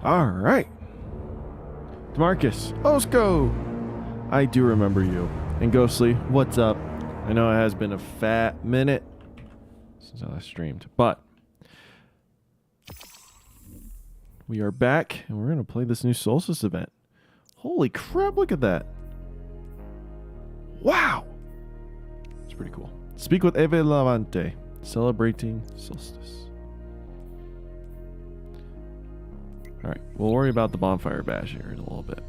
All right. Demarcus, Osco. I do remember you. And Ghostly, what's up? I know it has been a fat minute since I last streamed, but we are back and we're going to play this new Solstice event. Holy crap, look at that. Wow. It's pretty cool. Speak with Eve Lavante, celebrating Solstice. Alright, we'll worry about the bonfire bash here in a little bit.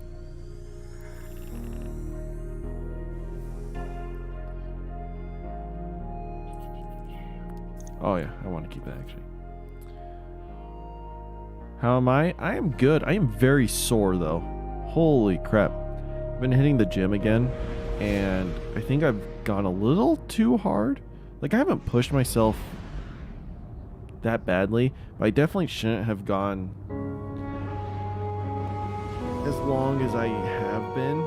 Oh yeah, I want to keep that actually. How am I? I am good. I am very sore though. Holy crap. I've been hitting the gym again, and I think I've gone a little too hard. Like, I haven't pushed myself that badly, but I definitely shouldn't have gone as long as I have been,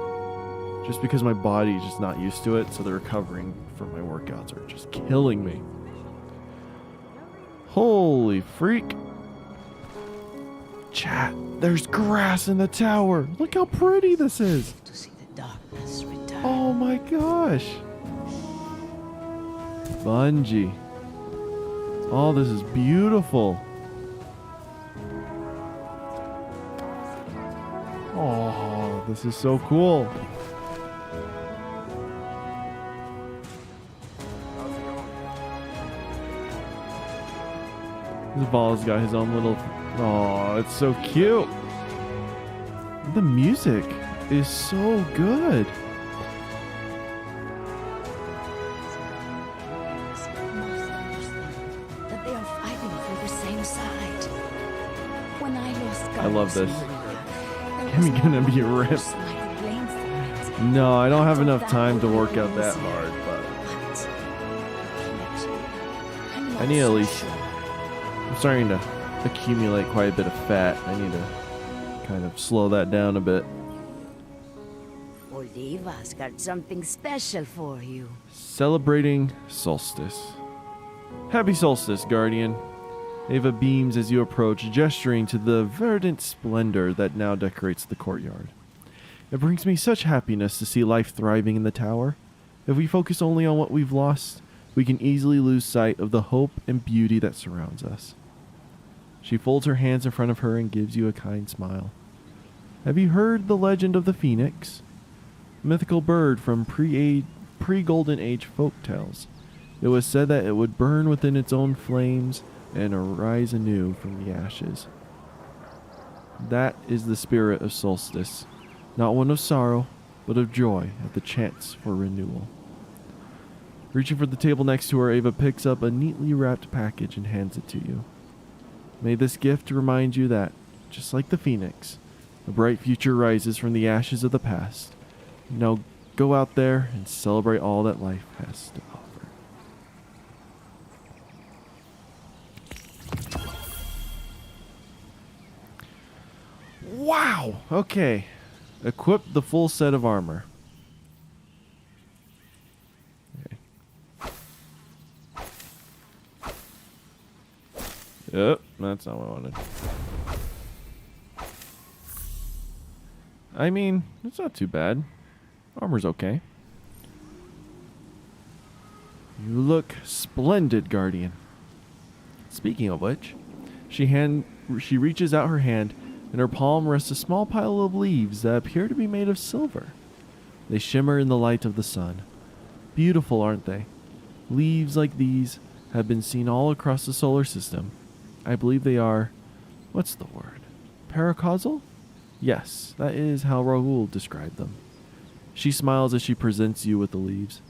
just because my body is just not used to it, so the recovering from my workouts are just killing me. Holy freak. Chat, there's grass in the tower. Look how pretty this is. To see the darkness return. Oh my gosh. Bungie. Oh, this is beautiful. Oh, this is so cool. This ball's got his own little... Oh, it's so cute. The music is so good. That they are fighting for the same side. When I lost I love this. I'm I'm gonna be ripped. No, I don't have enough time to work out that hard, but I need at least... I'm starting to accumulate quite a bit of fat. I need to kind of slow that down a bit. Oliva's got something special for you. Celebrating Solstice. Happy Solstice, Guardian. Ava beams as you approach, gesturing to the verdant splendor that now decorates the courtyard. It brings me such happiness to see life thriving in the tower. If we focus only on what we've lost, we can easily lose sight of the hope and beauty that surrounds us. She folds her hands in front of her and gives you a kind smile. Have you heard the legend of the phoenix? A mythical bird from pre-Golden Age folk tales. It was said that it would burn within its own flames and arise anew from the ashes. That is the spirit of Solstice, not one of sorrow, but of joy at the chance for renewal. Reaching for the table next to her, Ava picks up a neatly wrapped package and hands it to you. May this gift remind you that, just like the phoenix, a bright future rises from the ashes of the past. Now go out there and celebrate all that life has to offer. Wow! Okay. Equip the full set of armor. Okay. Yep, that's not what I wanted. I mean, it's not too bad. Armor's okay. You look splendid, Guardian. Speaking of which, she reaches out her hand, and her palm rests a small pile of leaves that appear to be made of silver. They shimmer in the light of the sun. Beautiful, aren't they? Leaves like these have been seen all across the solar system. I believe they are... what's the word? Paracausal? Yes, that is how Raoul described them. She smiles as she presents you with the leaves.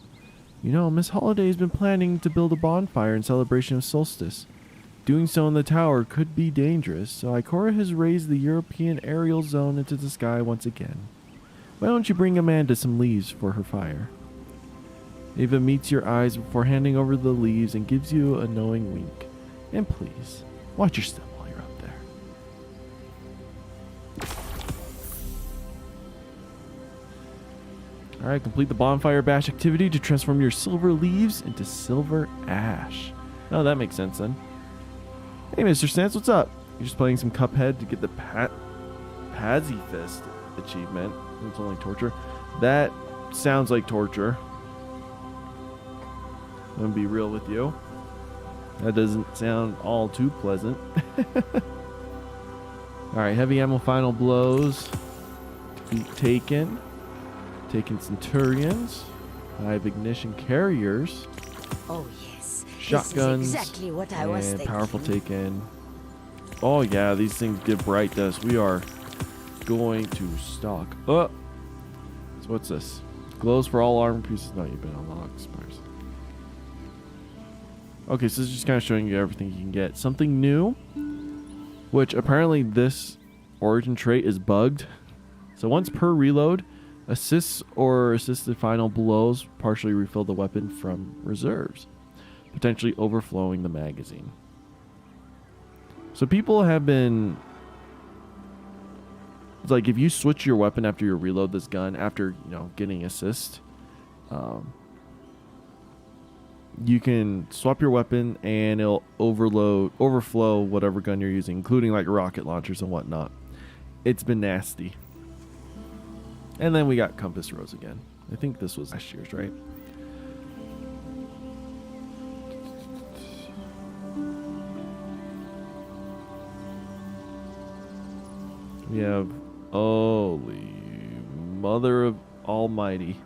You know, Miss Holiday has been planning to build a bonfire in celebration of Solstice. Doing so in the tower could be dangerous, so Ikora has raised the European aerial zone into the sky once again. Why don't you bring Amanda some leaves for her fire? Ava meets your eyes before handing over the leaves and gives you a knowing wink. And please, watch your step while you're up there. Alright, complete the bonfire bash activity to transform your silver leaves into silver ash. Oh, that makes sense then. Hey, Mr. Stance, what's up? You're just playing some Cuphead to get the pacifist achievement. It's only torture. That sounds like torture. I'm gonna be real with you. That doesn't sound all too pleasant. Alright, heavy ammo final blows. Feet taken. Taken centurions. Hive ignition carriers. Oh yes. Shotguns. This is exactly what I was and thinking. powerful taken. Oh yeah, these things give bright dust. We are going to stock up. So what's this? Glows for all armor pieces. No, you've been unlocked. Spires. Okay, so this is just kind of showing you everything you can get. Something new, which apparently this origin trait is bugged. So once per reload, assists or assisted final blows partially refill the weapon from reserves, potentially overflowing the magazine. So people have been... It's like if you switch your weapon after you reload this gun, after, you know, getting assist, you can swap your weapon and it'll overflow whatever gun you're using, including like rocket launchers and whatnot. It's been nasty. And then we got Compass Rose again. I think this was last year's, right? We have holy mother of almighty.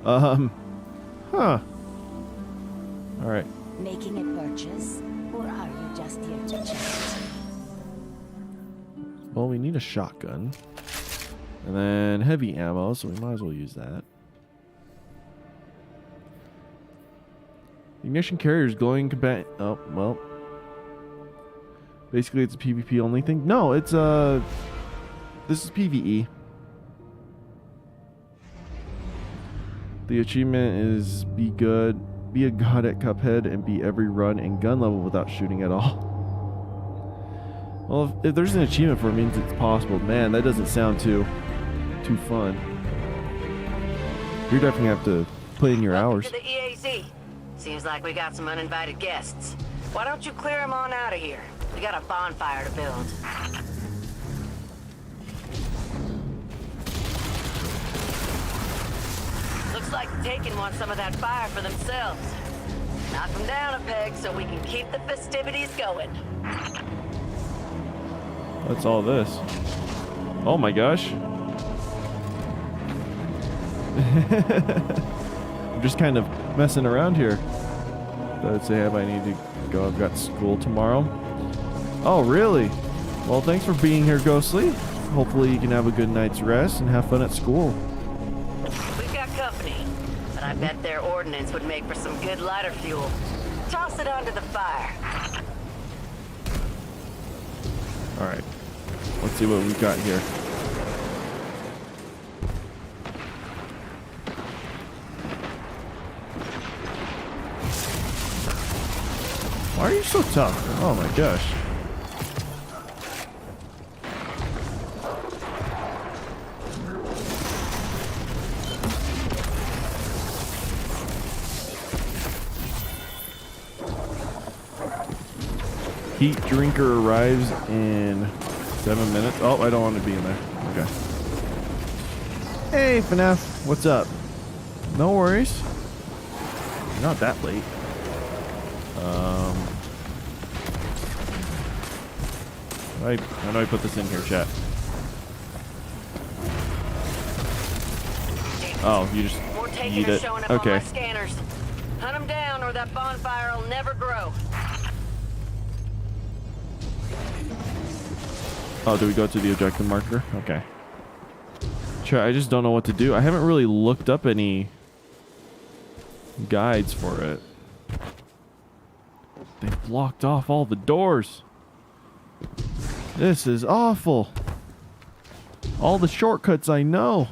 Huh. All right. Making a purchase, or are you just here to chat? Well, we need a shotgun. And then heavy ammo, so we might as well use that. Ignition carriers glowing combat. Oh, well. Basically, it's a PvP only thing. No, it's this is PvE. The achievement is be a god at Cuphead, and beat every run and gun level without shooting at all. Well, if there's an achievement for it, means it's possible. Man, that doesn't sound too fun. You're definitely have to put in your hours. To the EAZ. Seems like we got some uninvited guests. Why don't you clear them on out of here? We got a bonfire to build. Looks like the Taken want some of that fire for themselves. Knock them down a peg so we can keep the festivities going. What's all this? Oh my gosh. I'm just kind of messing around here. I'd say I need to go. I've got school tomorrow. Oh, really? Well, thanks for being here, Ghostly. Hopefully you can have a good night's rest and have fun at school. We've got company, but I bet their ordnance would make for some good lighter fuel. Toss it onto the fire. All right. Let's see what we've got here. Why are you so tough? Oh my gosh. Heat drinker arrives in 7 minutes. Oh, I don't want to be in there. Okay. Hey, FNAF. What's up? No worries. Not that late. How do I put this in here, chat? Oh, you just More Taken eat are it. showing up on Okay. my scanners. Hunt them down or that bonfire will never grow. Oh, do we go to the objective marker? Okay. Chat, I just don't know what to do. I haven't really looked up any guides for it. They blocked off all the doors. This is awful. All the shortcuts I know.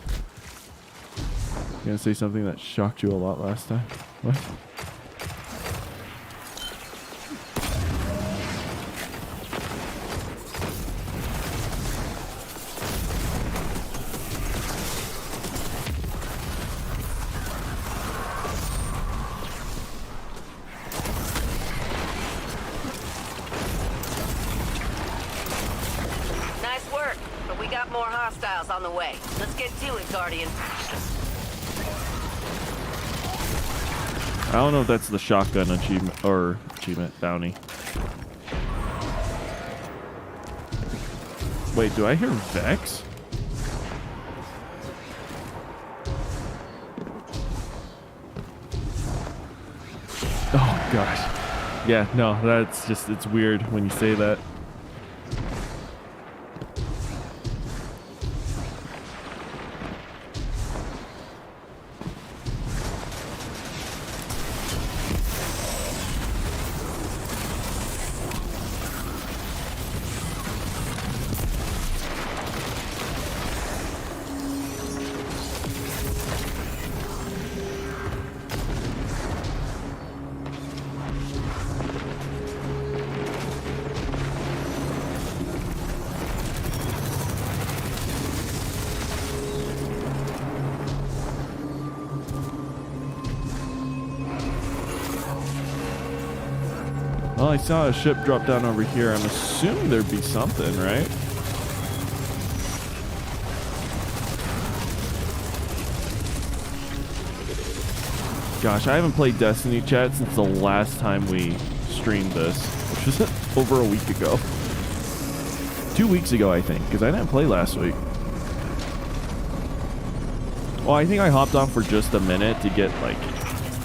You gonna say something that shocked you a lot last time? What? more hostiles on the way. Let's get to it, Guardian. I don't know if that's the shotgun achievement or achievement bounty. Wait, do I hear Vex? Oh gosh. Yeah, no, that's just, it's weird when you say that. Well, I saw a ship drop down over here. I'm assuming there'd be something, right? Gosh, I haven't played Destiny, chat, since the last time we streamed this, which was over a week ago. 2 weeks ago, I think, because I didn't play last week. Well, I think I hopped on for just a minute to get, like,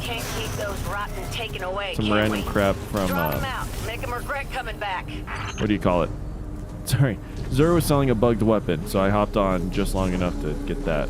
Can't keep those rotten taken away. some random crap from, Draw them out. Make them regret coming back. what do you call it? Sorry. Zero was selling a bugged weapon, so I hopped on just long enough to get that.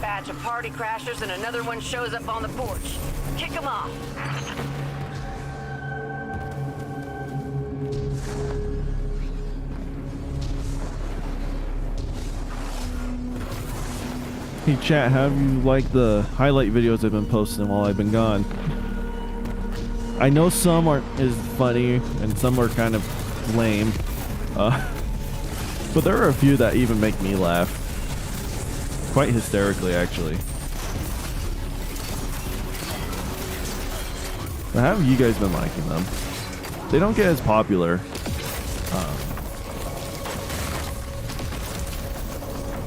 Batch of party crashers and another one shows up on the porch. Kick them off. Hey chat, how have you liked the highlight videos I've been posting while I've been gone? I know some aren't as funny and some are kind of lame, but there are a few that even make me laugh. Quite hysterically, actually. But how have you guys been liking them? They don't get as popular.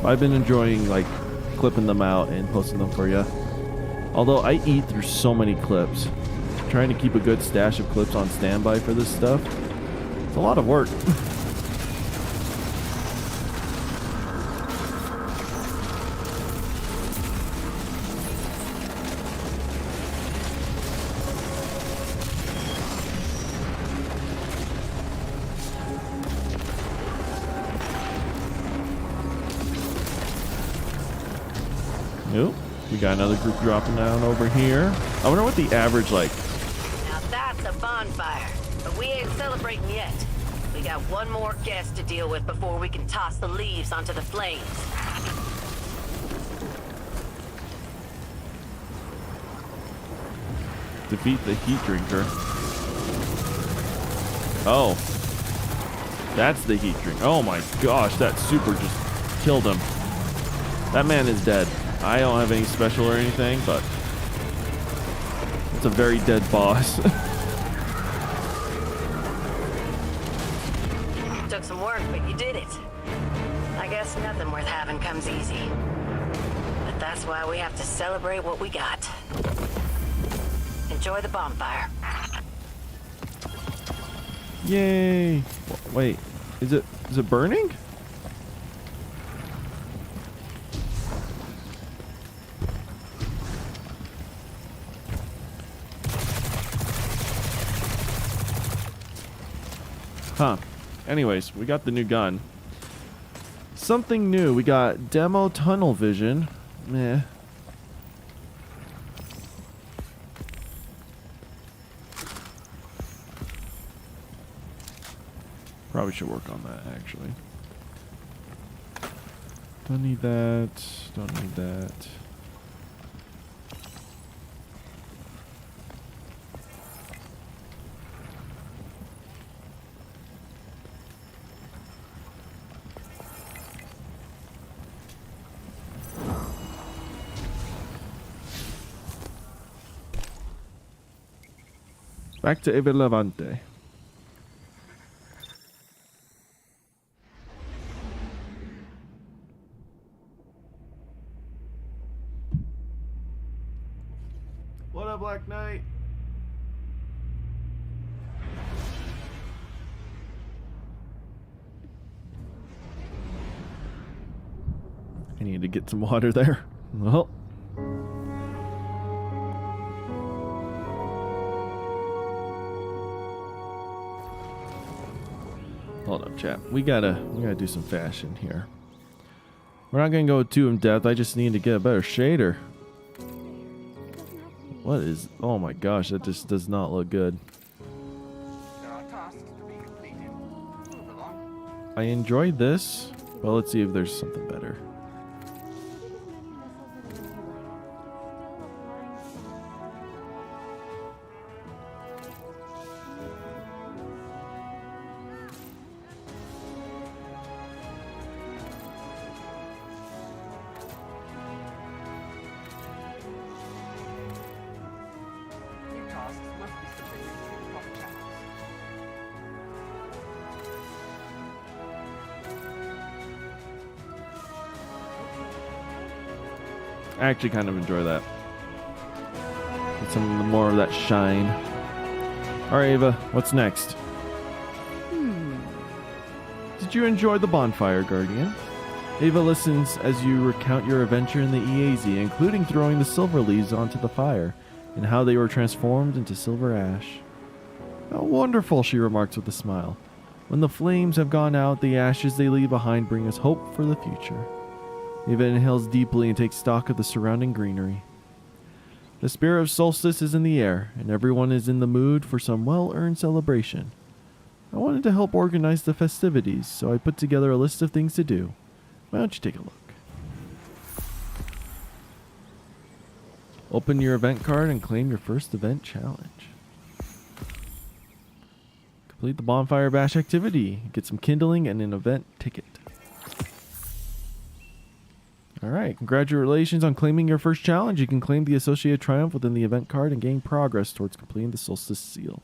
I've been enjoying, like, clipping them out and posting them for you. Although I eat through so many clips. Trying to keep a good stash of clips on standby for this stuff. It's a lot of work. Nope. We got another group dropping down over here. I wonder what the average, like... Now that's a bonfire, but we ain't celebrating yet. We got one more guest to deal with before we can toss the leaves onto the flames. Defeat the heat drinker. Oh. That's the heat drink. Oh my gosh, that super just killed him. That man is dead. I don't have any special or anything, but it's a very dead boss. Took some work, but you did it. I guess nothing worth having comes easy. But that's why we have to celebrate what we got. Enjoy the bonfire. Yay! Wait, is it burning? Huh. Anyways, we got the new gun. Something new. We got demo tunnel vision. Meh. Probably should work on that, actually. Don't need that. Don't need that. Back to Eva Levante. What up, Black Knight? I need to get some water there. Well. Hold up, chat. We gotta do some fashion here. We're not gonna go too in depth. I just need to get a better shader. What is? Oh my gosh, that just does not look good. I enjoyed this, but let's see if there's something better. I actually kind of enjoy that. Get some more of that shine. Alright, Ava, what's next? Did you enjoy the bonfire, Guardian? Ava listens as you recount your adventure in the EAZ, including throwing the silver leaves onto the fire, and how they were transformed into silver ash. How wonderful, she remarks with a smile. When the flames have gone out, the ashes they leave behind bring us hope for the future. Eva inhales deeply and takes stock of the surrounding greenery. The spirit of Solstice is in the air, and everyone is in the mood for some well-earned celebration. I wanted to help organize the festivities, so I put together a list of things to do. Why don't you take a look? Open your event card and claim your first event challenge. Complete the Bonfire Bash activity. Get some kindling and an event ticket. Alright, congratulations on claiming your first challenge. You can claim the associated triumph within the event card and gain progress towards completing the Solstice seal.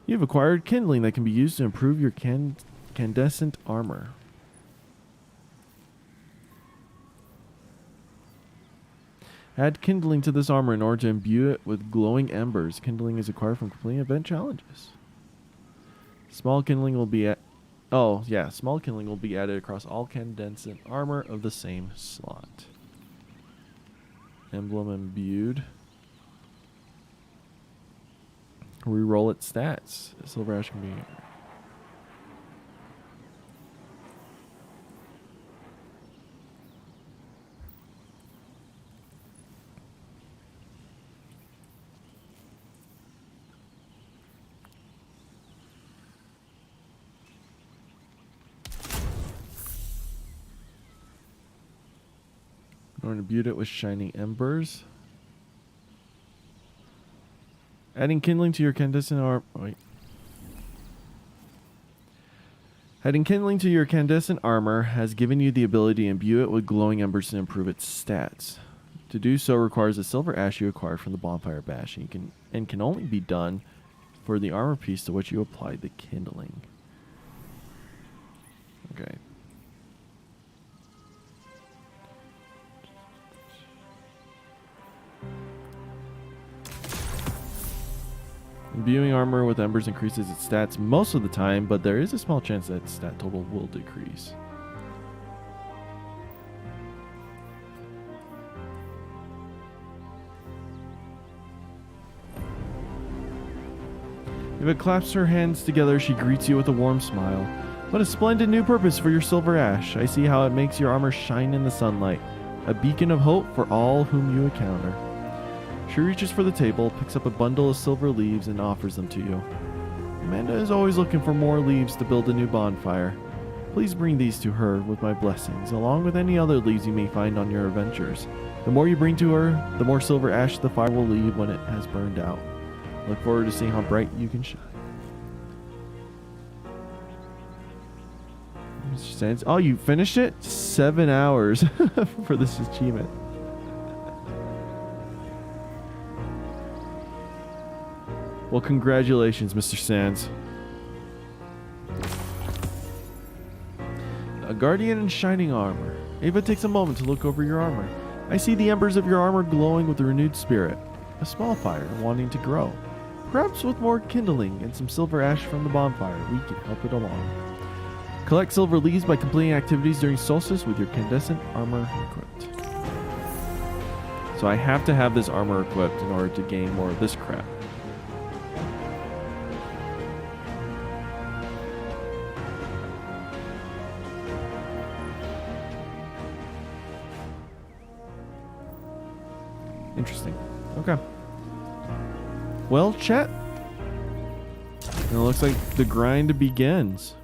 You've acquired kindling that can be used to improve your candescent armor. Add kindling to this armor in order to imbue it with glowing embers. Kindling is acquired from completing event challenges. Small kindling will be small kindling will be added across all candescent armor of the same slot. Emblem imbued. Reroll its stats. Silver ash can be. Or imbue it with shining embers. Adding kindling to your candescent Adding kindling to your candescent armor has given you the ability to imbue it with glowing embers to improve its stats. To do so requires a silver ash you acquired from the Bonfire Bash, and can only be done for the armor piece to which you applied the kindling. Okay. Imbuing armor with embers increases its stats most of the time, but there is a small chance that its stat total will decrease. Eva claps her hands together. She greets you with a warm smile. What a splendid new purpose for your silver ash. I see how it makes your armor shine in the sunlight. A beacon of hope for all whom you encounter. She reaches for the table, picks up a bundle of silver leaves, and offers them to you. Amanda is always looking for more leaves to build a new bonfire. Please bring these to her with my blessings, along with any other leaves you may find on your adventures. The more you bring to her, the more silver ash the fire will leave when it has burned out. Look forward to seeing how bright you can shine. Mr. Sands. Oh, you finished it? 7 hours for this achievement. Well, congratulations, Mr. Sands. A guardian in shining armor. Ava takes a moment to look over your armor. I see the embers of your armor glowing with a renewed spirit. A small fire wanting to grow. Perhaps with more kindling and some silver ash from the bonfire, we can help it along. Collect silver leaves by completing activities during Solstice with your incandescent armor equipped. So I have to have this armor equipped in order to gain more of this crap. Interesting. Okay. Well, chat. It looks like the grind begins.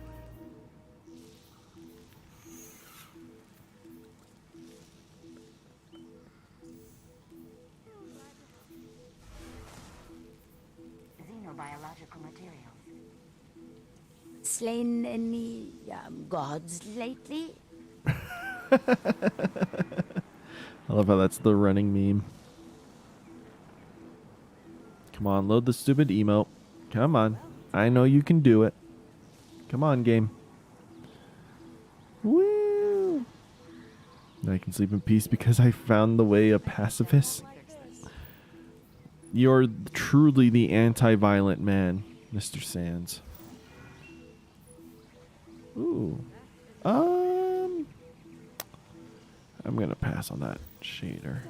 Xenobiological materials. Slain any gods lately? I love how that's the running meme. Come on, load the stupid emote. Come on. I know you can do it. Come on, game. Woo! Now I can sleep in peace because I found the way of pacifist. You're truly the anti-violent man, Mr. Sands. Ooh. I'm gonna pass on that shader.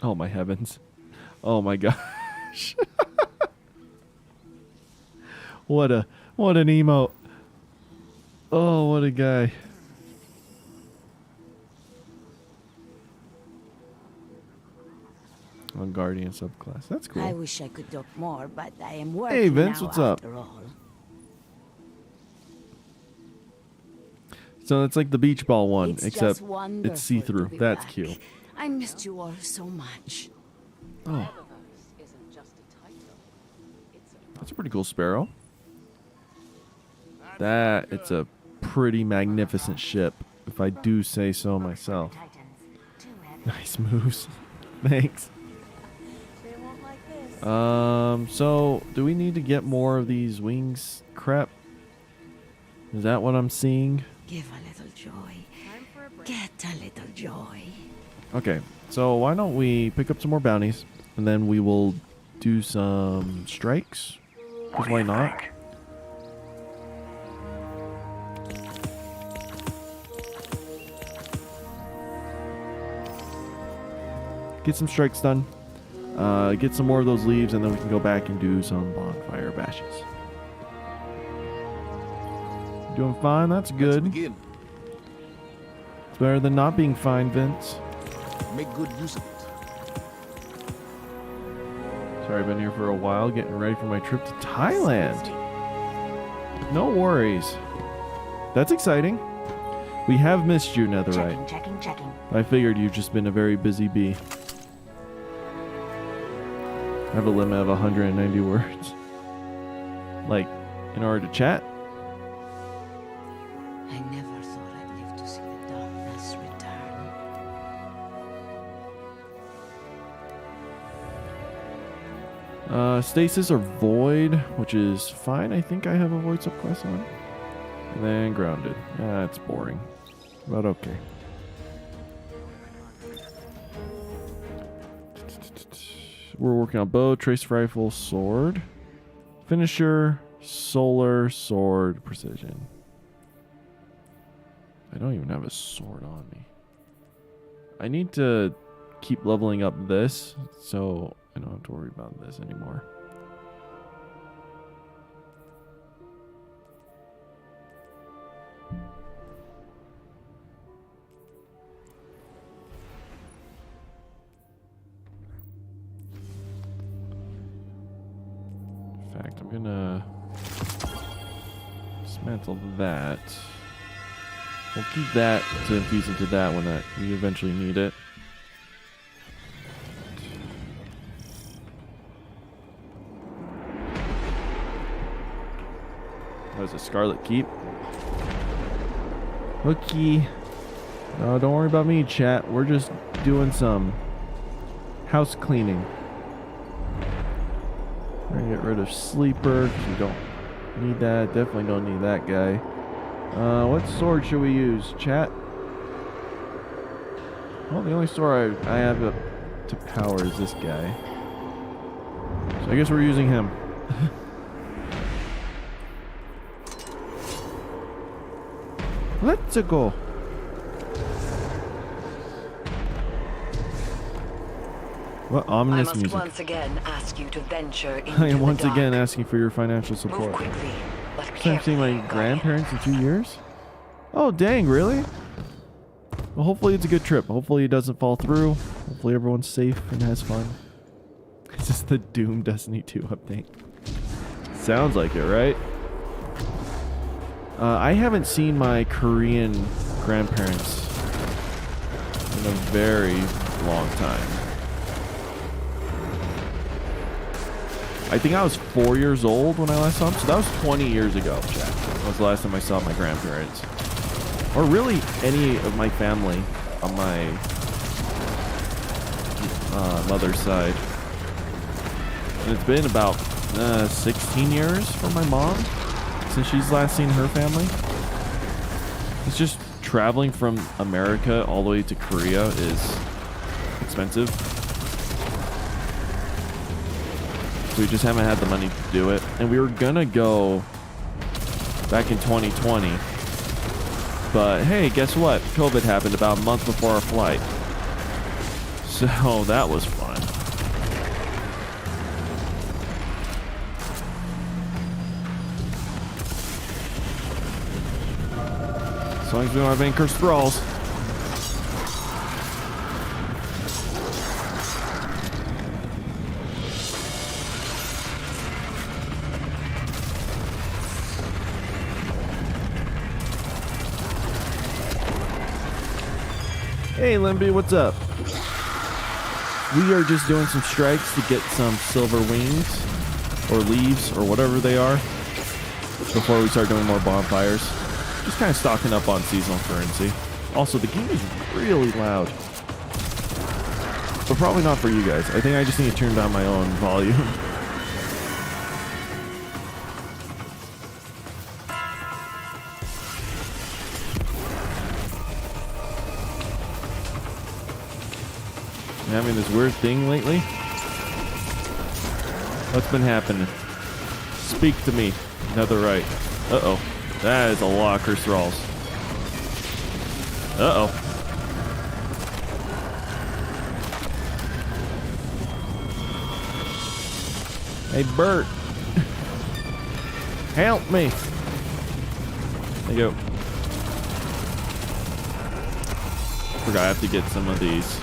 Oh my heavens. Oh my gosh. What an emote. Oh, what a guy. On Guardian subclass. That's cool. I wish I could talk more, but I am working Hey Vince, now what's up? after all. So it's like the beach ball one, It's except just wonderful it's see-through. to be That's back. cute. I missed you all so much. Oh, that's a pretty cool sparrow. That, it's a pretty magnificent ship, if I do say so myself. Nice moves. Thanks. So do we need to get more of these wings crap? Is that what I'm seeing? Give a little joy. Get a little joy. Okay, so why don't we pick up some more bounties, and then we will do some strikes? Because why not? Get some strikes done. Get some more of those leaves, and then we can go back and do some bonfire bashes. Doing fine, that's good. Let's begin. It's better than not being fine, Vince. Make good use of it. Sorry, I've been here for a while, getting ready for my trip to Thailand. No worries. That's exciting. We have missed you, Netherite. Checking. I figured you've just been a very busy bee. I have a limit of 190 words. Like, in order to chat? I never thought I'd live to see the darkness return. Stasis or Void, which is fine. I think I have a Void subclass on. And then Grounded. That's boring. But okay. We're working on bow, trace rifle, sword, finisher, solar, sword, precision. I don't even have a sword on me. I need to keep leveling up this so I don't have to worry about this anymore. fact, I'm gonna dismantle that. We'll keep that to infuse into that when we eventually need it. That was a Scarlet Keep. Okay. No, don't worry about me, chat. We're just doing some house cleaning. We're gonna get rid of Sleeper, 'cause we don't need that. Definitely don't need that guy. What sword should we use, chat? Well, the only sword I have up to power is this guy. So I guess we're using him. Let's go. What ominous I must music. once again ask you to venture into I am once the dark. again asking for your financial Move support. quickly, but First time seeing my carefully, Guardian. grandparents in 2 years? Oh, dang, really? Well, hopefully it's a good trip. Hopefully it doesn't fall through. Hopefully everyone's safe and has fun. Is this the Doom Destiny 2 update? Sounds like it, right? I haven't seen my Korean grandparents in a very long time. I think I was 4 years old when I last saw them, so that was 20 years ago, chat. That was the last time I saw my grandparents. Or really any of my family on my mother's side. And it's been about 16 years for my mom since she's last seen her family. It's just traveling from America all the way to Korea is expensive. So we just haven't had the money to do it. And we were gonna go back in 2020. But hey, guess what? COVID happened about a month before our flight. So that was fun. As long as we don't have any cursed thralls. Hey Limby, what's up? We are just doing some strikes to get some silver wings or leaves or whatever they are before we start doing more bonfires. Just kind of stocking up on seasonal currency. Also, the game is really loud. But probably not for you guys. I think I just need to turn down my own volume. I'm having this weird thing lately. What's been happening? Speak to me. Netherite. Uh-oh. That is a lot of cursed thralls. Uh-oh. Hey, Bert. Help me. There you go. Forgot I have to get some of these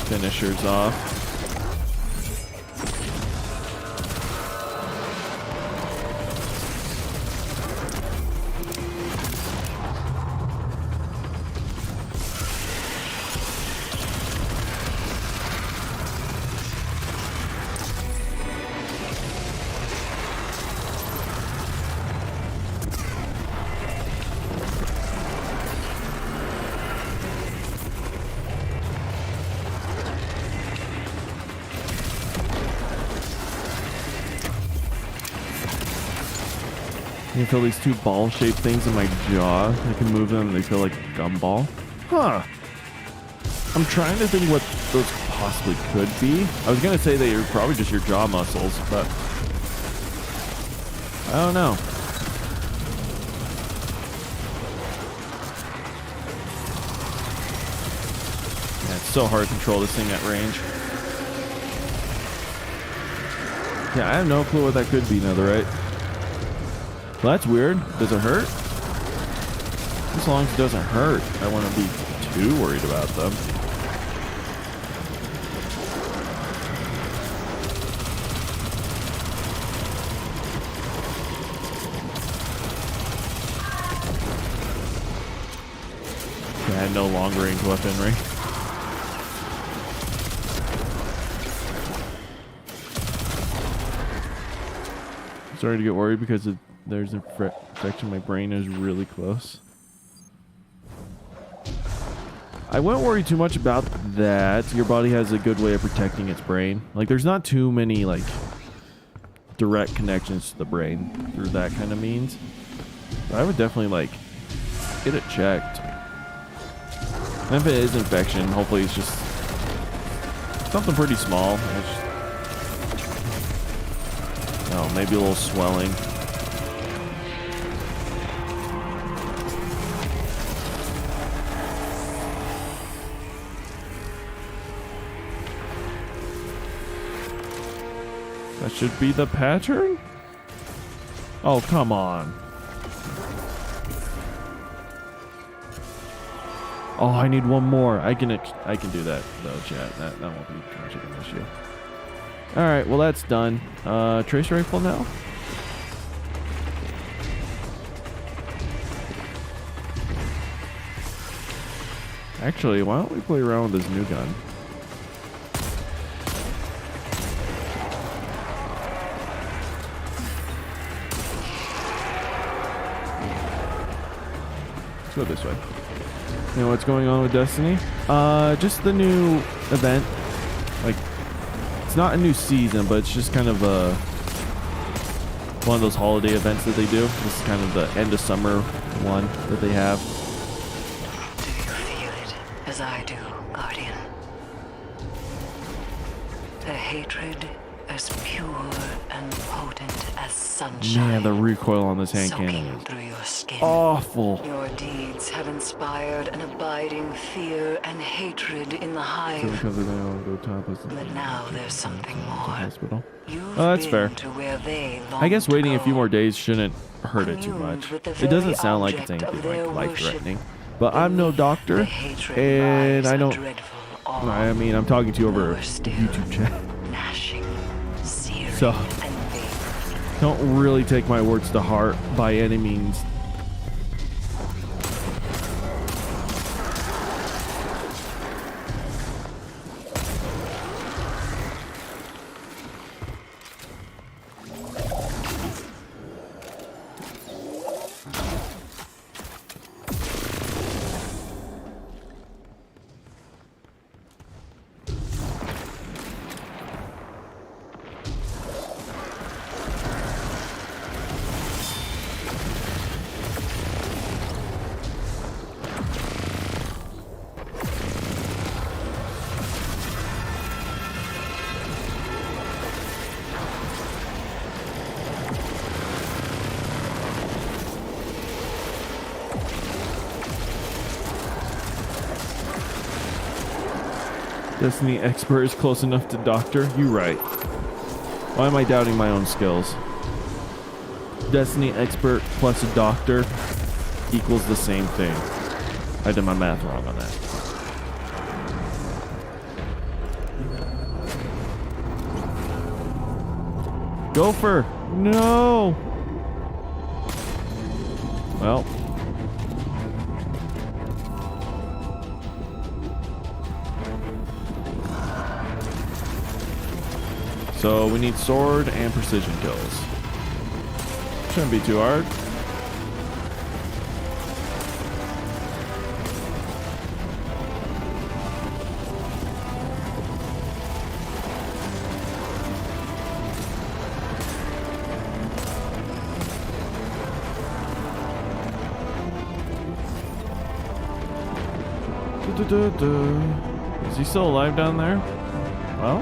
finishers off. You can feel these two ball-shaped things in my jaw. I can move them and they feel like a gumball. Huh. I'm trying to think what those possibly could be. I was going to say they are probably just your jaw muscles, but I don't know. Yeah, it's so hard to control this thing at range. Yeah, I have no clue what that could be, Netherite. Well, that's weird. Does it hurt? As long as it doesn't hurt, I want to be too worried about them. had no long range weaponry. Starting to get worried because there's an infection. My brain is really close. I wouldn't worry too much about that. Your body has a good way of protecting its brain. Like, there's not too many, like, direct connections to the brain through that kind of means. But I would definitely, like, get it checked. And if it is infection, hopefully it's just something pretty small. Oh, maybe a little swelling. That should be the pattern? Oh, come on. Oh, I need one more. I can do that though, chat. That won't be too much of an issue. All right, well that's done. Trace rifle now. Actually, why don't we play around with this new gun? Let's go this way. You know what's going on with Destiny? Just the new event. Like, it's not a new season, but it's just kind of one of those holiday events that they do. This is kind of the end of summer one that they have. Do you feel it as I do, Guardian? The hatred as pure and potent as sunshine. Man, the recoil on this hand cannon soaking is through your skin. awful. Your deeds have inspired an abiding fear and hatred in the hive. But now there's something more. Hospital. You've that's been fair. to where they long I guess to waiting a go. few more days shouldn't hurt it too Communed much. with the It doesn't very sound like it's object of anything their like worship. life-threatening. But I'm no doctor, The hatred and rides I a don't. dreadful awe. I mean, I'm talking to you over More still, YouTube chat, gnashing, searing, So- and vapor. don't really take my words to heart by any means. Destiny expert is close enough to doctor. You right. Why am I doubting my own skills? Destiny expert plus a doctor equals the same thing. I did my math wrong on that. Gopher! No! Well. So we need sword and precision kills. Shouldn't be too hard. Is he still alive down there? Well,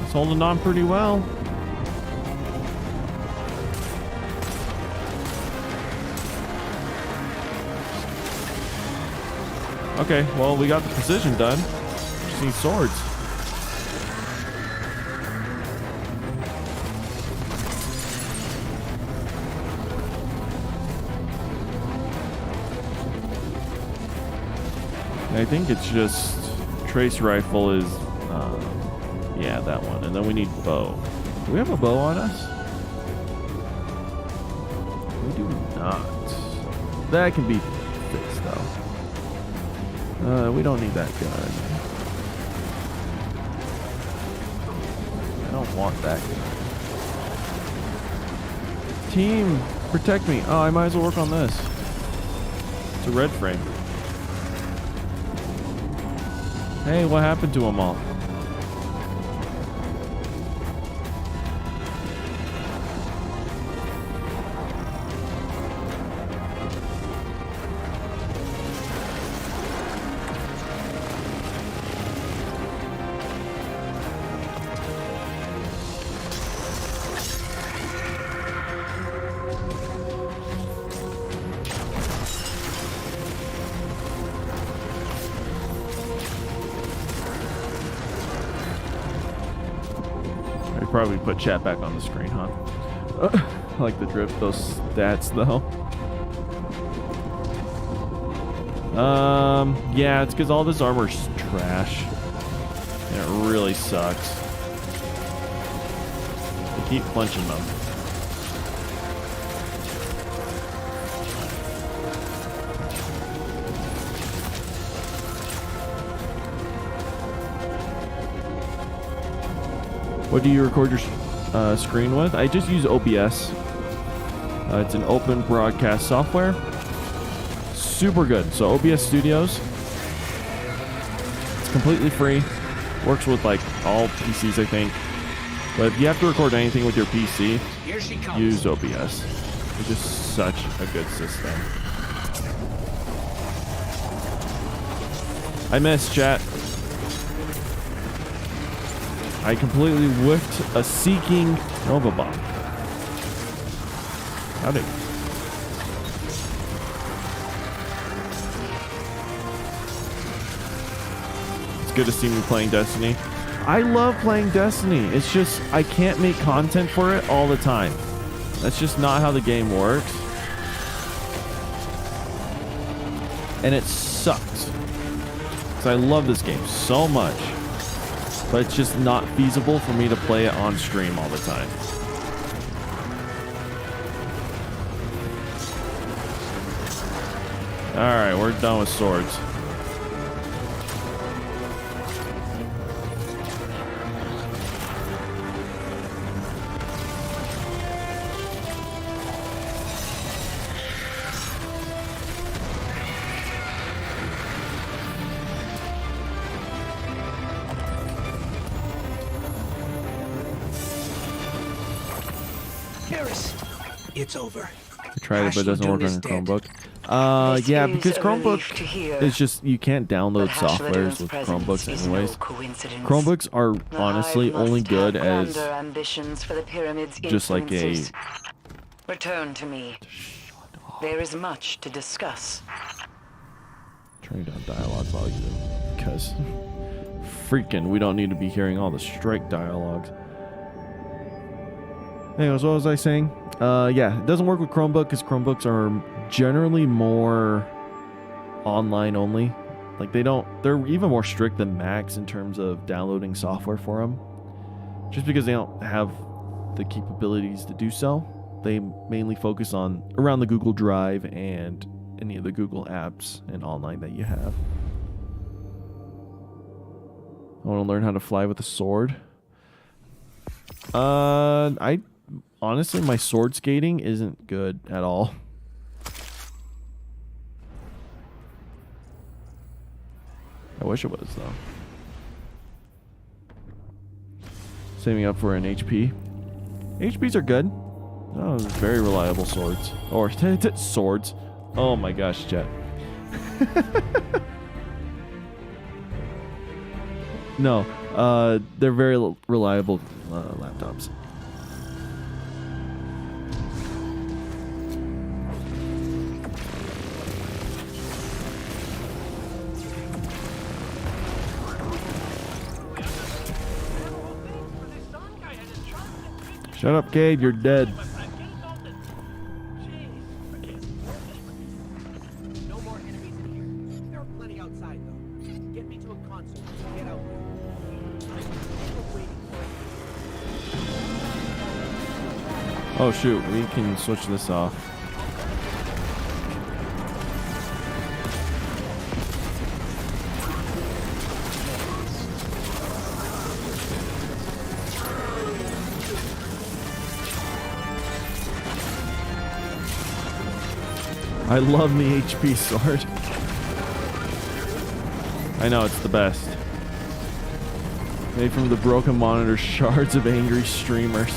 he's holding on pretty well. Okay, well, we got the precision done. Just need swords. I think it's just trace rifle is, yeah, that one. And then we need bow. Do we have a bow on us? We do not. That can be fixed, though. We don't need that gun. I don't want that gun. Team, protect me. Oh, I might as well work on this. It's a red frame. Hey, what happened to them all? Probably put chat back on the screen, huh? I like the drip, those stats though. Yeah, it's because all this armor's trash. And it really sucks. I keep punching them. What do you record your screen with? I just use OBS. It's an open broadcast software. Super good. So OBS Studios. It's completely free. Works with like all PCs, I think. But if you have to record anything with your PC, use OBS. It's just such a good system. I missed, chat. I completely whiffed a seeking Nova Bomb. Howdy. It's good to see me playing Destiny. I love playing Destiny. It's just, I can't make content for it all the time. That's just not how the game works. And it sucks. Because I love this game so much. But it's just not feasible for me to play it on stream all the time. Alright, we're done with swords. It's over. I tried it, but it doesn't work on your Chromebook. Yeah, because Chromebook is just, you can't download softwares with Chromebooks anyways. Chromebooks are honestly only good as just like a... Return to me. There is much to discuss. Turning down dialogue volume because freaking we don't need to be hearing all the strike dialogues. Anyways, what was I saying? Yeah, it doesn't work with Chromebook because Chromebooks are generally more online only. Like they're even more strict than Macs in terms of downloading software for them. Just because they don't have the capabilities to do so. They mainly focus on around the Google Drive and any of the Google apps and online that you have. I want to learn how to fly with a sword. Honestly, my sword skating isn't good at all. I wish it was, though. Saving up for an HP. HPs are good. Oh, very reliable swords. Or swords. Oh my gosh, Jet. No, they're very reliable laptops. Shut up, Cade. You're dead. No more enemies in here. There are plenty outside, though. Get me to a console. Get out there. Oh shoot, we can switch this off. I love the HP sword. I know, it's the best. Made from the broken monitor shards of angry streamers.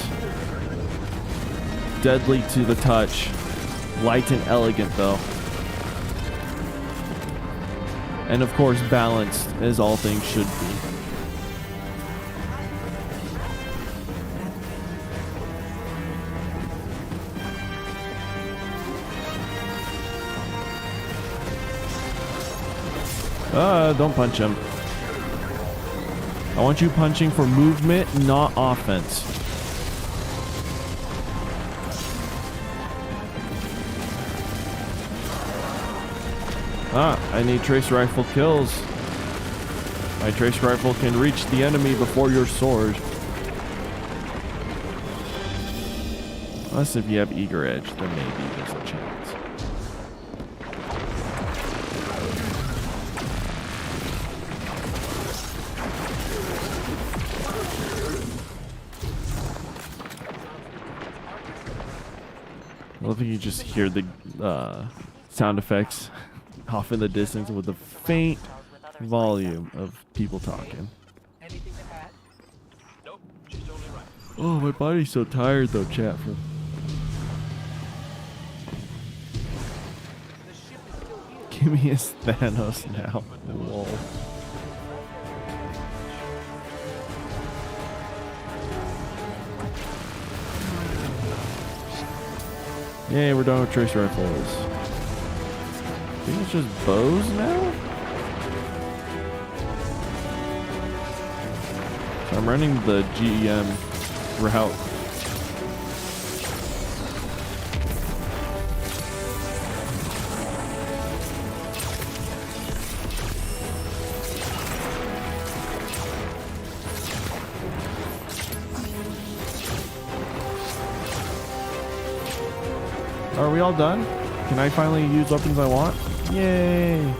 Deadly to the touch. Light and elegant, though. And of course, balanced, as all things should be. Don't punch him. I want you punching for movement, not offense. I need trace rifle kills. My trace rifle can reach the enemy before your sword. Unless if you have eager edge, then maybe there's a chance. I love if you just hear the sound effects off in the distance with the faint volume of people talking. Anything to add? Nope, just only right. Oh, my body's so tired though, chat. From The ship is still here. give me his Thanos now. Lol. Yay, we're done with trace rifles. I think it's just bows now? So I'm running the GEM route. Are we all done? Can I finally use weapons I want? Yay!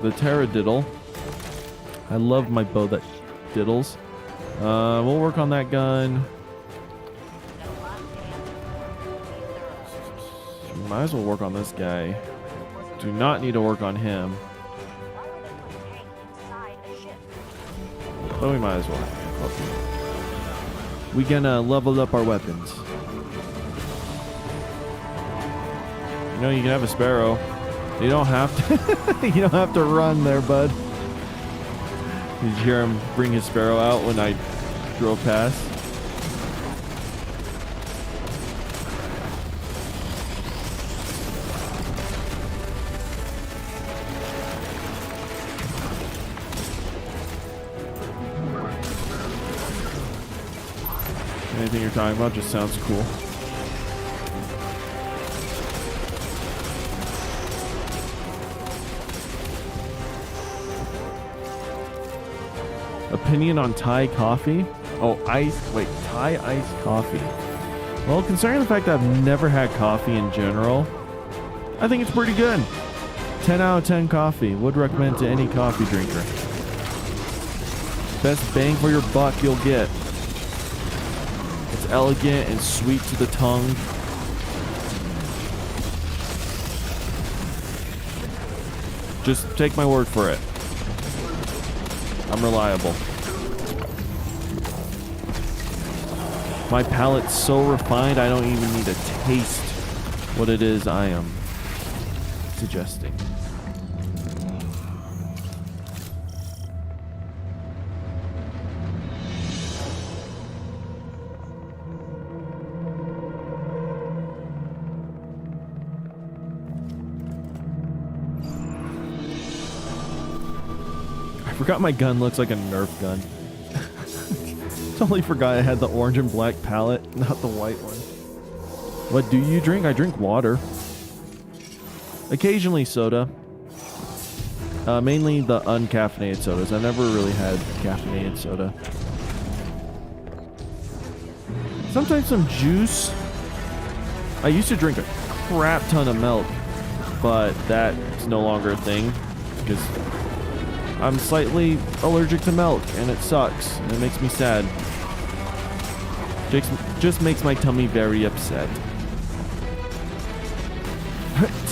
The Terradiddle. I love my bow that diddles. We'll work on that gun. Might as well work on this guy. Do not need to work on him. But we might as well. We can level up our weapons. You know, you can have a sparrow. You don't have to. You don't have to run there, bud. Did you hear him bring his sparrow out when I drove past? Anything you're talking about just sounds cool. Opinion on Thai coffee? Oh, Thai iced coffee. Well, considering the fact that I've never had coffee in general, I think it's pretty good. 10 out of 10 coffee. Would recommend to any coffee drinker. Best bang for your buck you'll get. It's elegant and sweet to the tongue. Just take my word for it. I'm reliable. My palate's so refined I don't even need to taste what it is I am suggesting. I forgot my gun looks like a Nerf gun. Totally forgot I had the orange and black palette, not the white one. What do you drink? I drink water. Occasionally soda. Mainly the uncaffeinated sodas. I never really had caffeinated soda. Sometimes some juice. I used to drink a crap ton of milk, but that's no longer a thing because I'm slightly allergic to milk and it sucks and it makes me sad. Just makes my tummy very upset.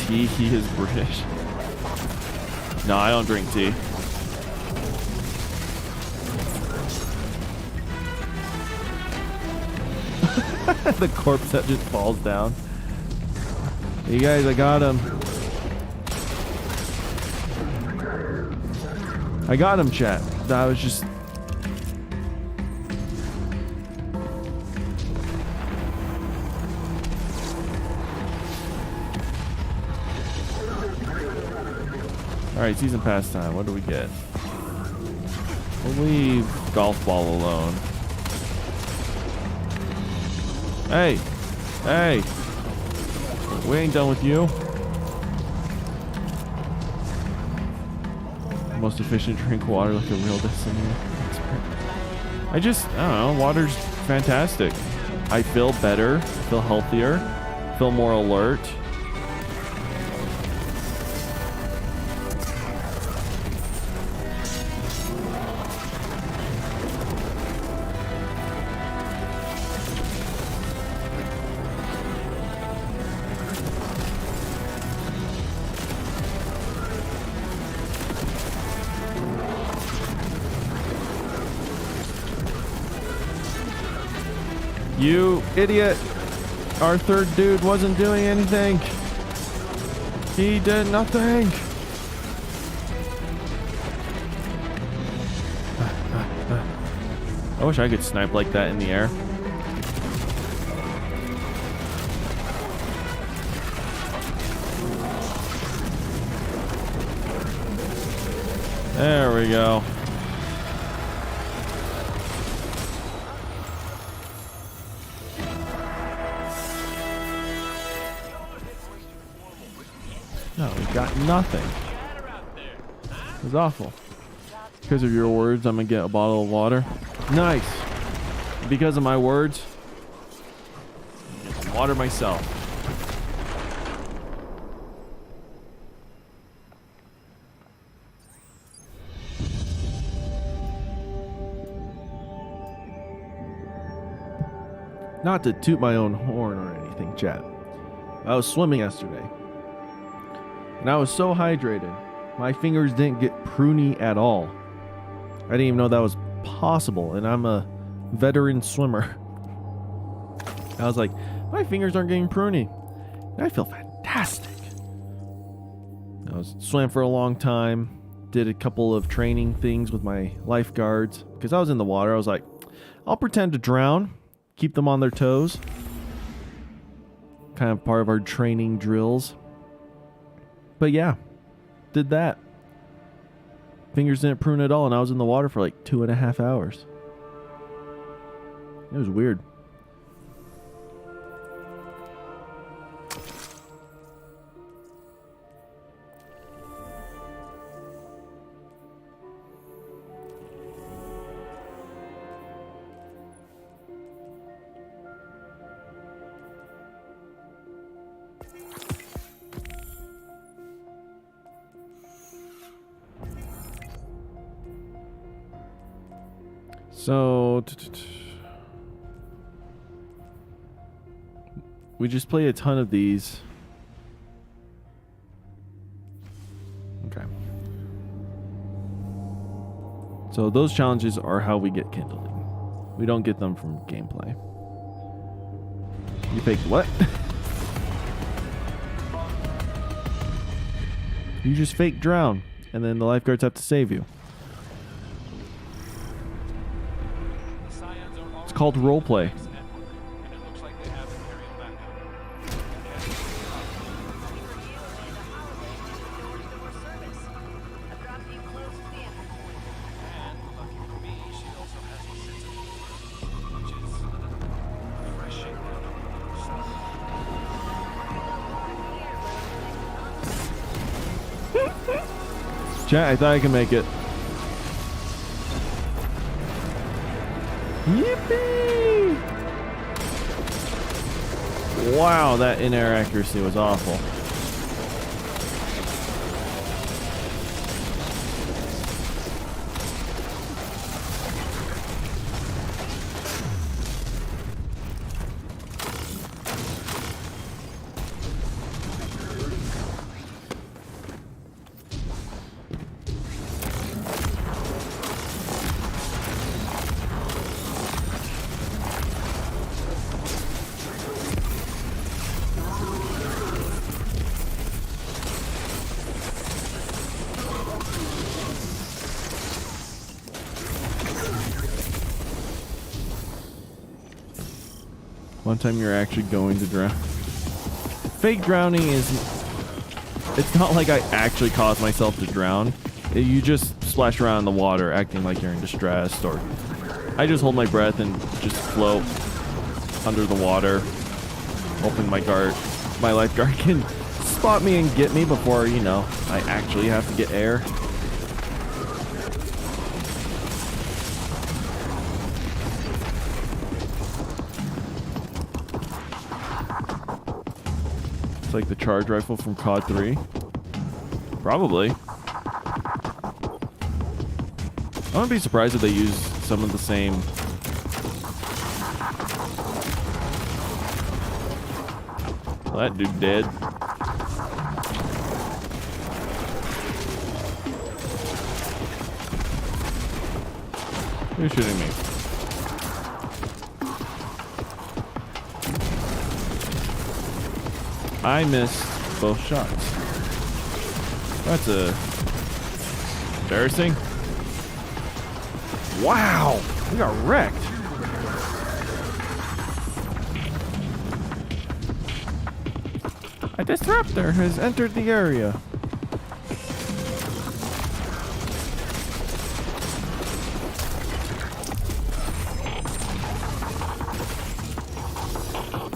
tea? He is British. No, I don't drink tea. The corpse that just falls down. You guys, I got him. I got him, chat. That was just... Alright, season pastime. What do we get? We'll leave golf ball alone. Hey! Hey! We ain't done with you. Most efficient drink water like a real destiny. I don't know, water's fantastic. I feel better, feel healthier, feel more alert. You idiot! Our third dude wasn't doing anything. He did nothing. I wish I could snipe like that in the air. There we go. No, we got nothing. It was awful. Because of your words, I'm gonna get a bottle of water. Nice. Because of my words, get some water myself. Not to toot my own horn or anything, chat. I was swimming yesterday. And I was so hydrated. My fingers didn't get pruny at all. I didn't even know that was possible. And I'm a veteran swimmer. I was like, my fingers aren't getting pruny. And I feel fantastic. I was swam for a long time. Did a couple of training things with my lifeguards. Because I was in the water. I was like, I'll pretend to drown. Keep them on their toes. Kind of part of our training drills. But yeah, did that. Fingers didn't prune at all, and I was in the water for like 2.5 hours. It was weird. So we just play a ton of these. Okay. So those challenges are how we get kindling. We don't get them from gameplay. You faked what? You just fake drown, and then the lifeguards have to save you. It's called roleplay. Chat, I thought I could make it. Yippee! Wow, that in-air accuracy was awful. One time you're actually going to drown. Fake drowning is... It's not like I actually caused myself to drown. You just splash around in the water acting like you're in distress, or I just hold my breath and just float under the water, hoping my lifeguard can spot me and get me before, you know, I actually have to get air. It's like the charge rifle from COD 3. Probably. I wouldn't be surprised if they use some of the same. Well, that dude dead. Who's shooting me? I missed both shots. That's embarrassing. Wow, we got wrecked. A disruptor has entered the area.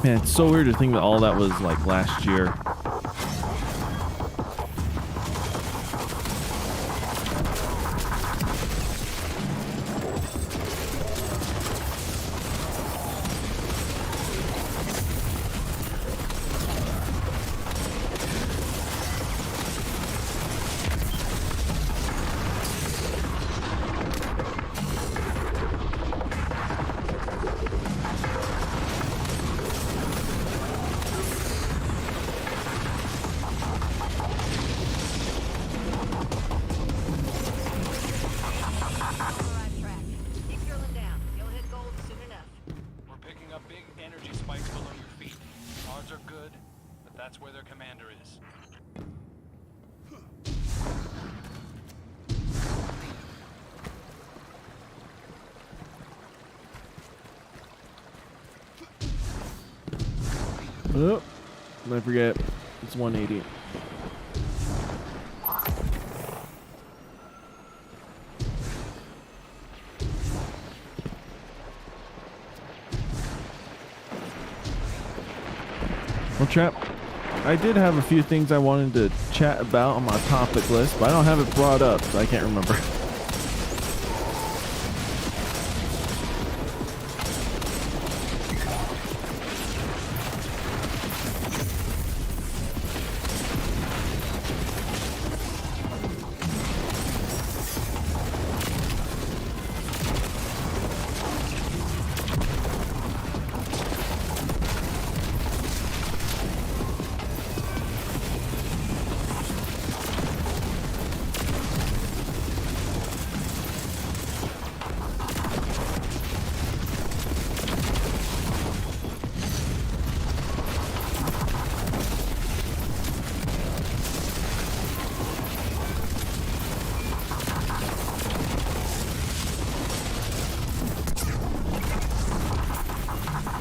Man, it's so weird to think that all that was like last year. Oh, I forget. It's 180. Well, chap, I did have a few things I wanted to chat about on my topic list, but I don't have it brought up, so I can't remember.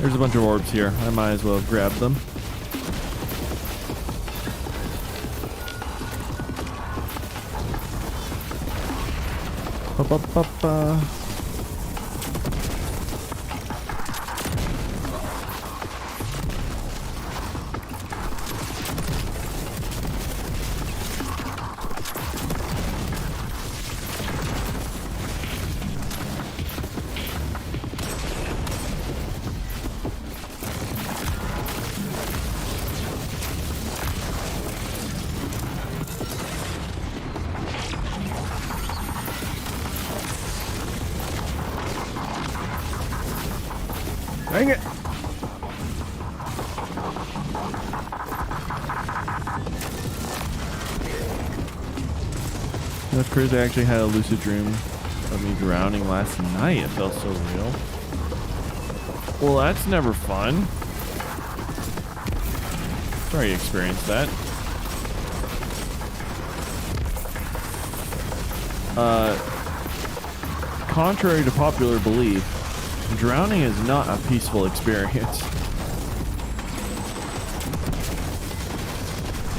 There's a bunch of orbs here. I might as well grab them. Ba-ba-ba-ba. Dang it! That's crazy. I actually had a lucid dream of me drowning last night. It felt so real. Well, that's never fun. Sorry you experienced that. Contrary to popular belief, drowning is not a peaceful experience.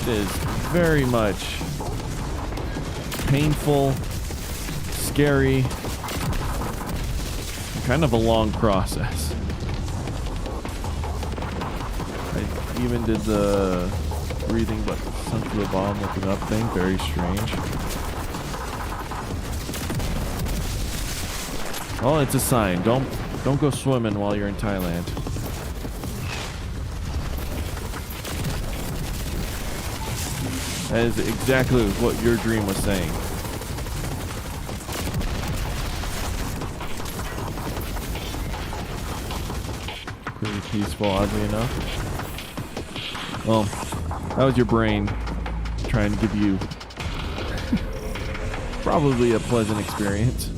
It is very much painful, scary, kind of a long process. I even did the breathing but sunk to the bottom looking up thing. Very strange. Oh, it's a sign. Don't go swimming while you're in Thailand. That is exactly what your dream was saying. Pretty peaceful, oddly enough. Well, that was your brain trying to give you probably a pleasant experience.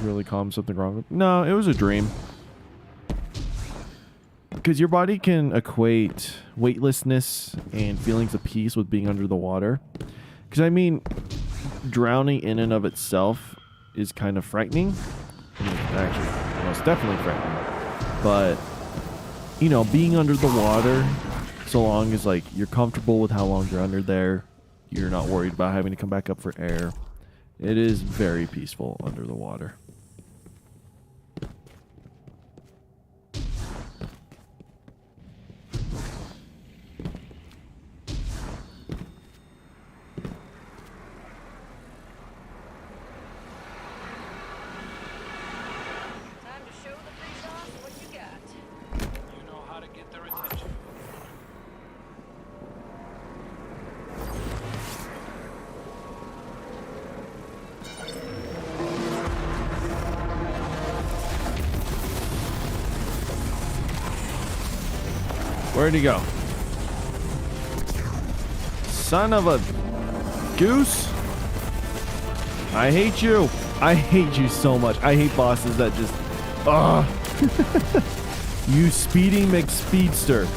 Really calm, something wrong? No, it was a dream. Because your body can equate weightlessness and feelings of peace with being under the water. Because, I mean, drowning in and of itself is kind of frightening. I mean, actually, most definitely frightening. But, you know, being under the water, so long as, like, you're comfortable with how long you're under there, you're not worried about having to come back up for air. It is very peaceful under the water. Where'd he go? Son of a goose. I hate you. I hate you so much. I hate bosses that just... Ugh. You speeding McSpeedster.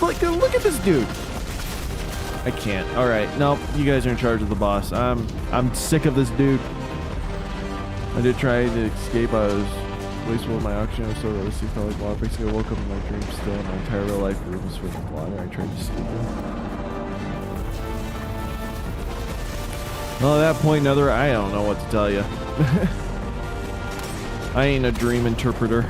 Look at this dude. I can't. Alright, nope. You guys are in charge of the boss. I'm sick of this dude. I did try to escape. I was wasteful of my oxygen. I was so realistic. Felt like water. Basically, I woke up in my dream still. My entire real life room was filled with water. I tried to sleep in. Well, at that point, I don't know what to tell you. I ain't a dream interpreter.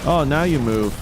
Oh, now you move.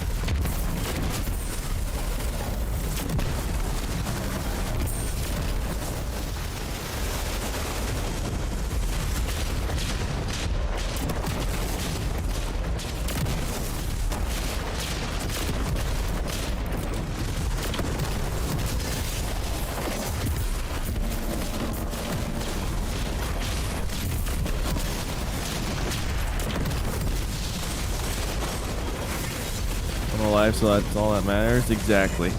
Alive, so that's all that matters. Exactly.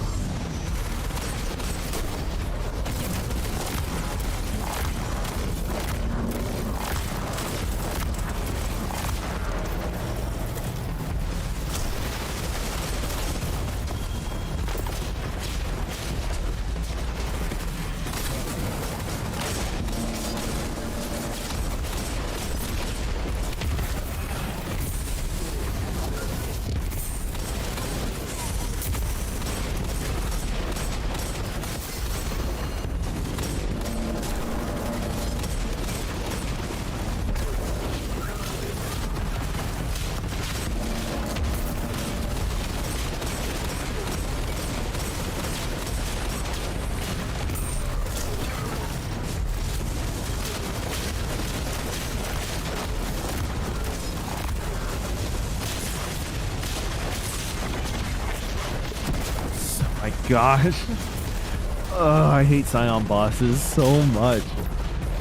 My gosh. Oh, I hate Scion bosses so much.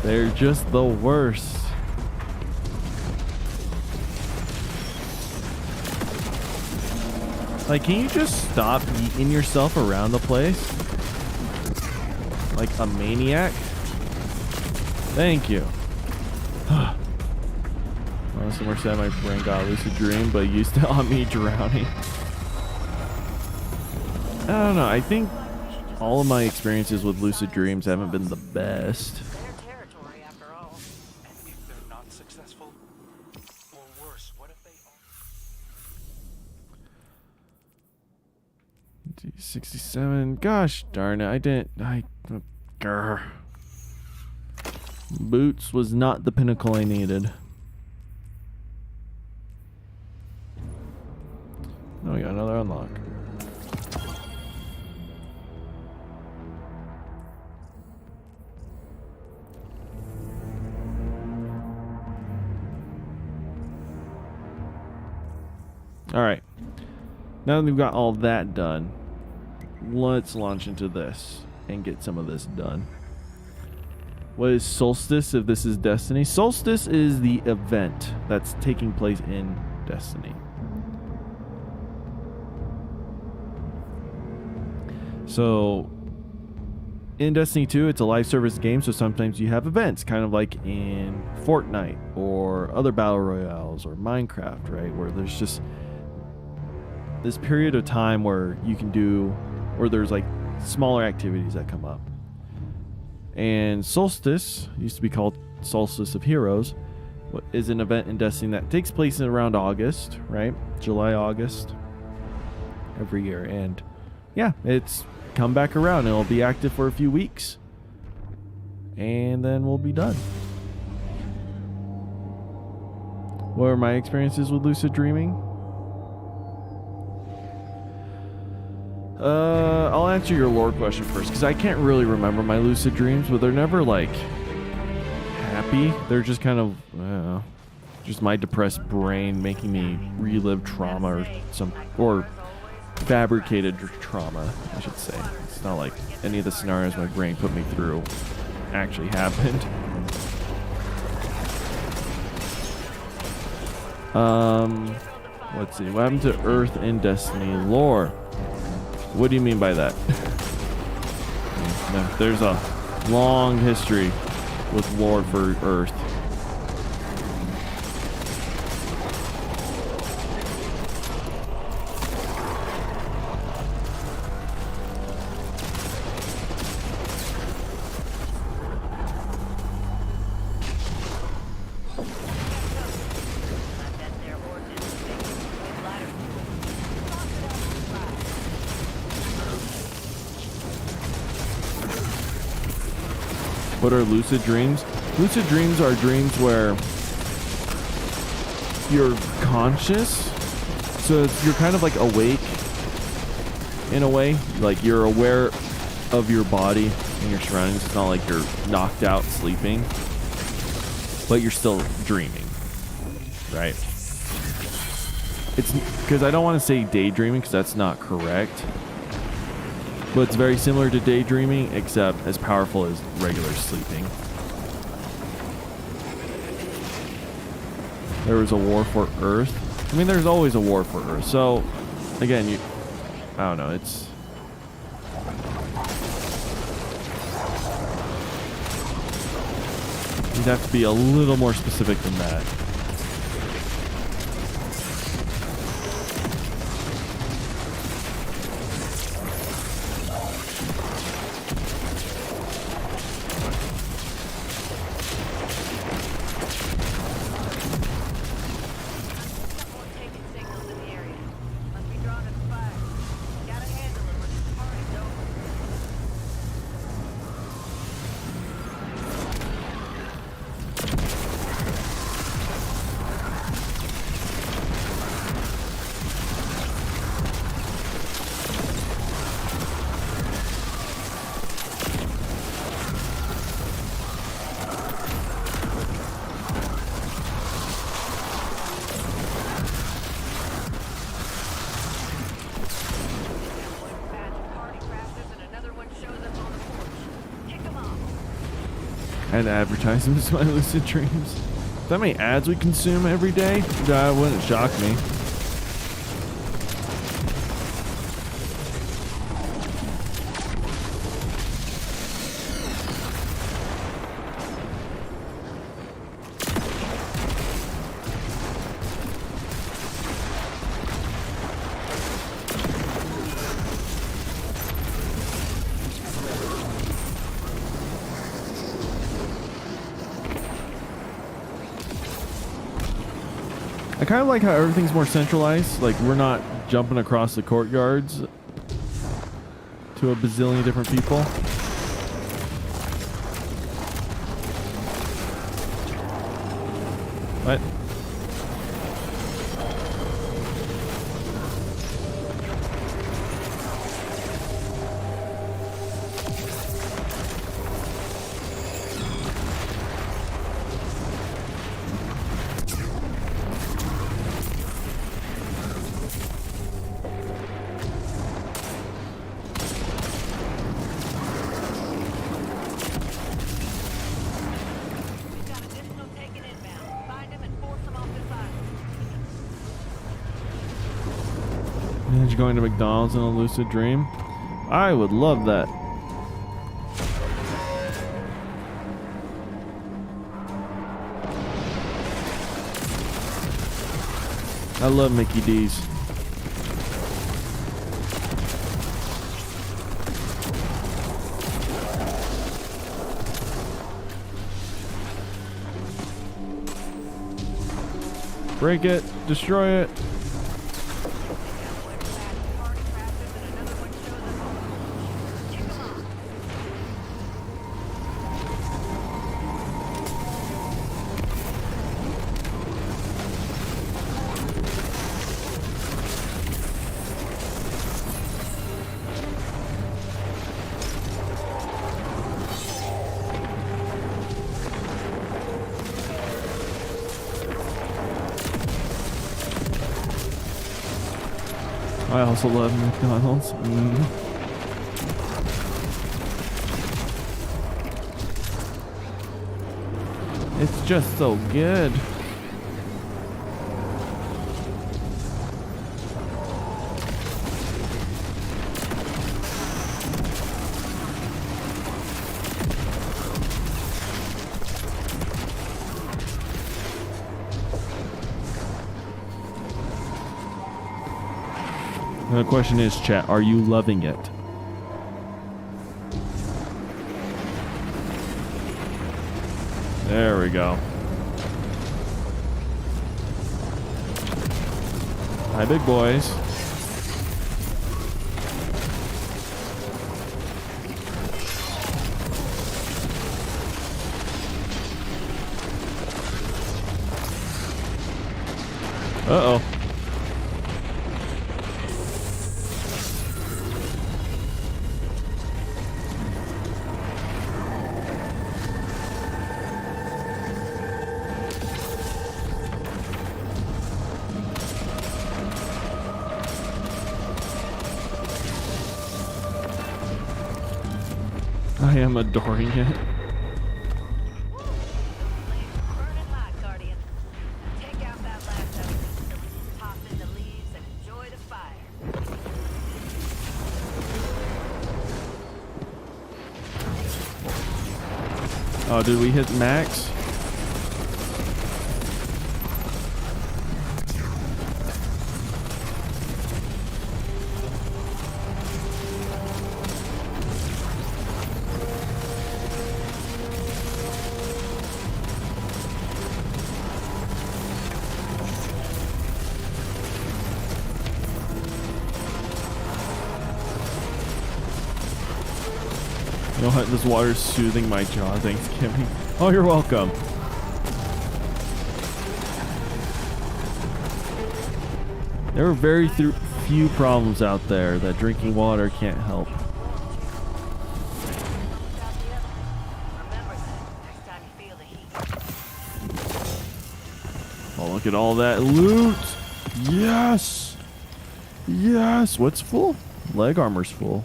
They're just the worst. Like, can you just stop eating yourself around the place? Like a maniac? Thank you. Well, somewhere said my brain got a lucid dream, but you still on me drowning. I don't know. I think all of my experiences with lucid dreams haven't been the best. Their territory, after all. And if they're not successful? Or worse, what if they are? 67. Gosh darn it. I didn't. Grr. Boots was not the pinnacle I needed. Oh, we got another unlock. Alright. Now that we've got all that done, let's launch into this and get some of this done. What is Solstice if this is Destiny? Solstice is the event that's taking place in Destiny. So, in Destiny 2, it's a live service game, so sometimes you have events, kind of like in Fortnite or other battle royales or Minecraft, right? Where there's just this period of time where you can do, or there's like smaller activities that come up. And Solstice, used to be called Solstice of Heroes, is an event in Destiny that takes place in around August, right? July, August, every year. And yeah, it's come back around. It'll be active for a few weeks. And then we'll be done. What are my experiences with lucid dreaming? I'll answer your lore question first, because I can't really remember my lucid dreams, but they're never like happy. They're just kind of just my depressed brain making me relive trauma or fabricated trauma, I should say. It's not like any of the scenarios my brain put me through actually happened. Let's see. What happened to Earth in Destiny lore? What do you mean by that? No, there's a long history with lore for Earth. What are lucid dreams? Lucid dreams are dreams where you're conscious. So you're kind of like awake in a way. Like you're aware of your body and your surroundings. It's not like you're knocked out sleeping, but you're still dreaming, right? It's because I don't want to say daydreaming because that's not correct. But it's very similar to daydreaming, except as powerful as regular sleeping. There was a war for Earth. I mean, there's always a war for Earth. So, again, I don't know, it's... You'd have to be a little more specific than that. And advertisements to my lucid dreams. That many ads we consume every day? That wouldn't shock me. I kind of like how everything's more centralized. Like, we're not jumping across the courtyards to a bazillion different people. What? We've got additional taken inbound. Find him and force him off this island. Imagine going to McDonald's in a lucid dream. I would love that. I love Mickey D's. Break it, destroy it. I also love McDonald's. It's just so good. The question is, chat, are you loving it? There we go. Hi, big boys. Uh-oh. I am adoring it. Burning hot, Guardian. Take out that last element so we can toss in the leaves and enjoy the fire. Oh, did we hit max? You know what? This water's soothing my jaw. Thanks, Kimmy. Oh, you're welcome. There are very few problems out there that drinking water can't help. Remember that next time you feel the heat. Oh, look at all that loot. Yes. Yes. What's full? Leg armor's full.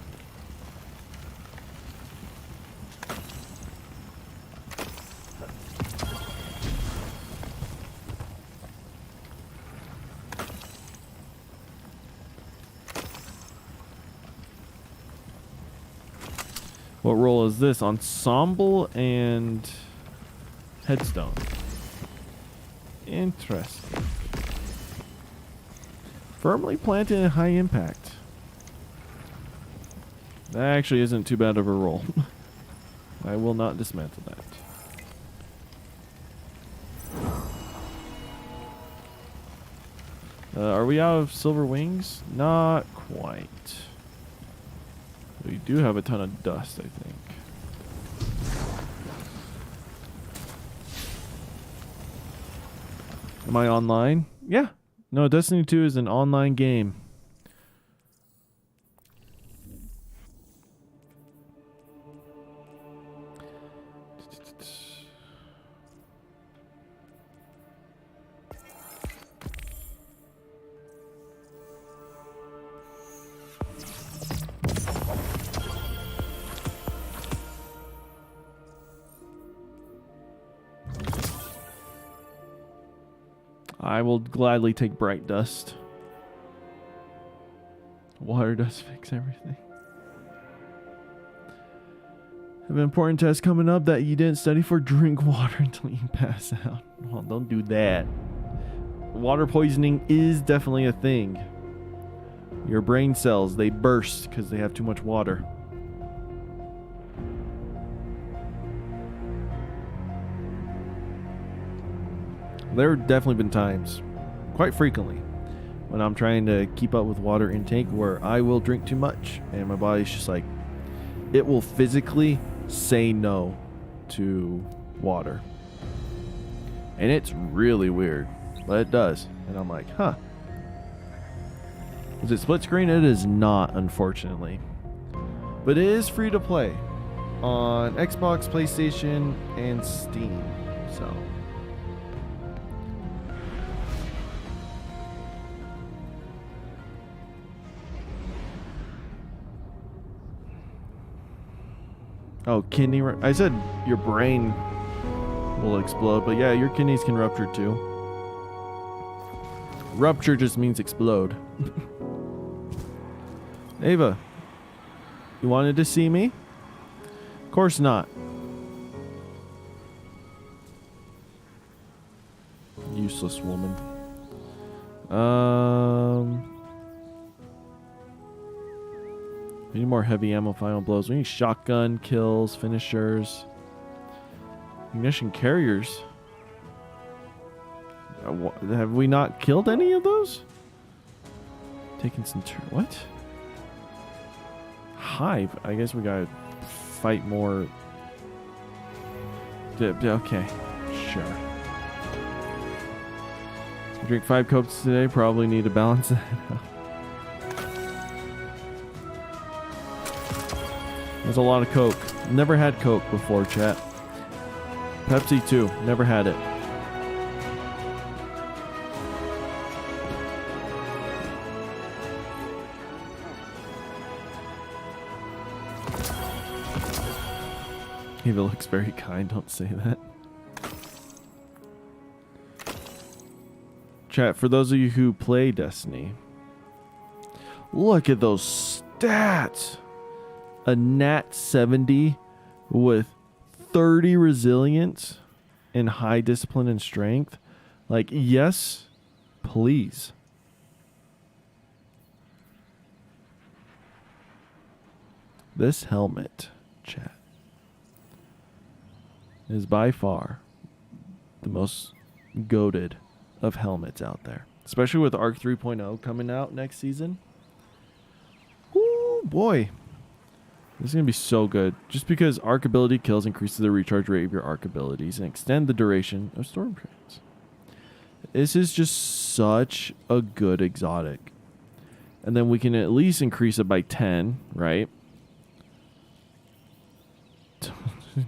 What role is this? Ensemble and headstone. Interesting. Firmly planted and high impact. That actually isn't too bad of a roll. I will not dismantle that. Are we out of silver wings? Not quite. We do have a ton of dust, I think. Am I online? Yeah. No, Destiny 2 is an online game. I will gladly take bright dust. Water does fix everything. Have an important test coming up that you didn't study for. Drink water until you pass out. Well, don't do that. Water poisoning is definitely a thing. Your brain cells, they burst because they have too much water. There have definitely been times, quite frequently, when I'm trying to keep up with water intake where I will drink too much and my body's just like, it will physically say no to water. And it's really weird, but it does. And I'm like, huh. Is it split screen? It is not, unfortunately. But it is free to play on Xbox, PlayStation, and Steam. So... Oh, kidney... I said your brain will explode, but yeah, your kidneys can rupture too. Rupture just means explode. Ava, you wanted to see me? Of course not. Useless woman. We need more heavy ammo final blows. We need shotgun kills, finishers, ignition carriers. Have we not killed any of those? Taking some what? Hive. I guess we gotta fight more. Okay, sure. Drink 5 cokes today. Probably need to balance that out. There's a lot of Coke. Never had Coke before, chat. Pepsi too. Never had it. Eva looks very kind. Don't say that. Chat, for those of you who play Destiny, look at those stats. A nat 70 with 30 resilience and high discipline and strength. Like, yes, please. This helmet, chat, is by far the most goated of helmets out there. Especially with Arc 3.0 coming out next season. Woo, boy. This is going to be so good. Just because arc ability kills increases the recharge rate of your arc abilities and extend the duration of storm periods. This is just such a good exotic. And then we can at least increase it by 10, right?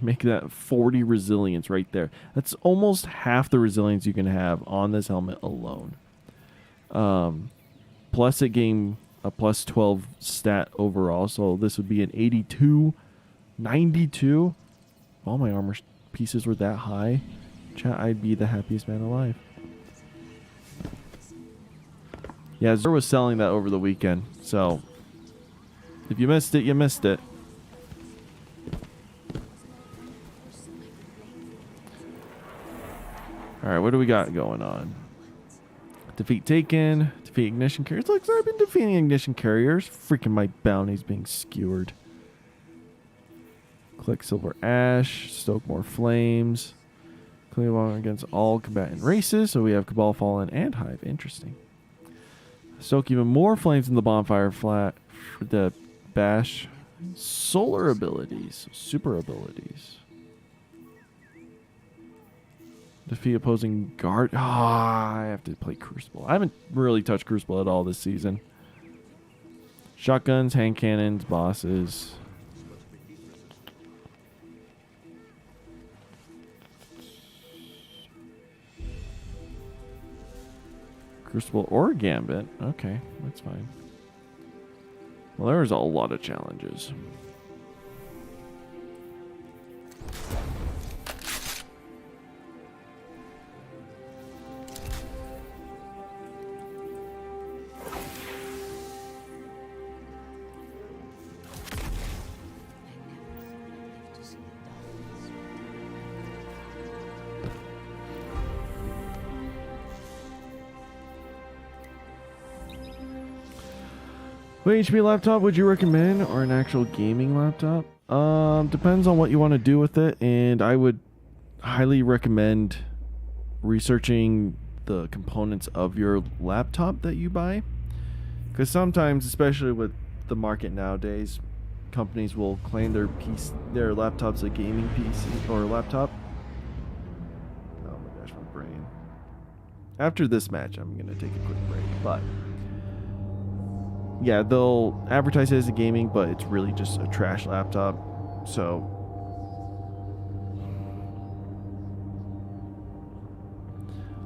Make that 40 resilience right there. That's almost half the resilience you can have on this helmet alone. Plus it gained a plus 12 stat overall, so this would be an 82, 92. If all my armor pieces were that high, chat, I'd be the happiest man alive. Yeah, Zer was selling that over the weekend, so if you missed it, you missed it. Alright, what do we got going on? Defeat taken. Defeat ignition carriers. Look, I've been defeating ignition carriers. Freaking my bounty's being skewered. Collect silver ash. Stoke more flames. Clean along against all combatant races. So we have Cabal, Fallen, and Hive. Interesting. Stoke even more flames in the bonfire flat for the bash. Solar abilities. Super abilities. Defeat opposing guard. I have to play Crucible. I haven't really touched Crucible at all this season. Shotguns, hand cannons, bosses. Crucible or Gambit. Okay, that's fine. Well, there's a lot of challenges. What HP laptop would you recommend, or an actual gaming laptop? Depends on what you want to do with it, and I would highly recommend researching the components of your laptop that you buy, because sometimes, especially with the market nowadays, companies will claim their laptop's a gaming PC or laptop. Oh my gosh, my brain. After this match, I'm gonna take a quick break, but yeah, they'll advertise it as a gaming, but it's really just a trash laptop. So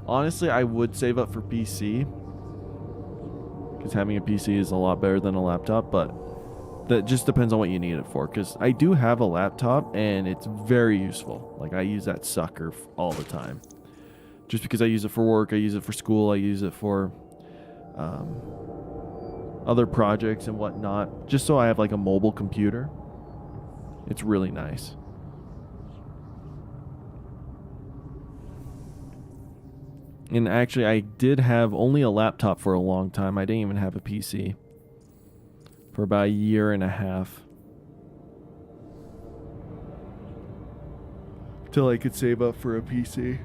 honestly, I would save up for PC, because having a PC is a lot better than a laptop, but that just depends on what you need it for, because I do have a laptop and it's very useful. Like, I use that sucker all the time, just because I use it for work, I use it for school, I use it for other projects and whatnot, just so I have like a mobile computer. It's really nice. And actually, I did have only a laptop for a long time. I didn't even have a PC for about a year and a half, till I could save up for a PC.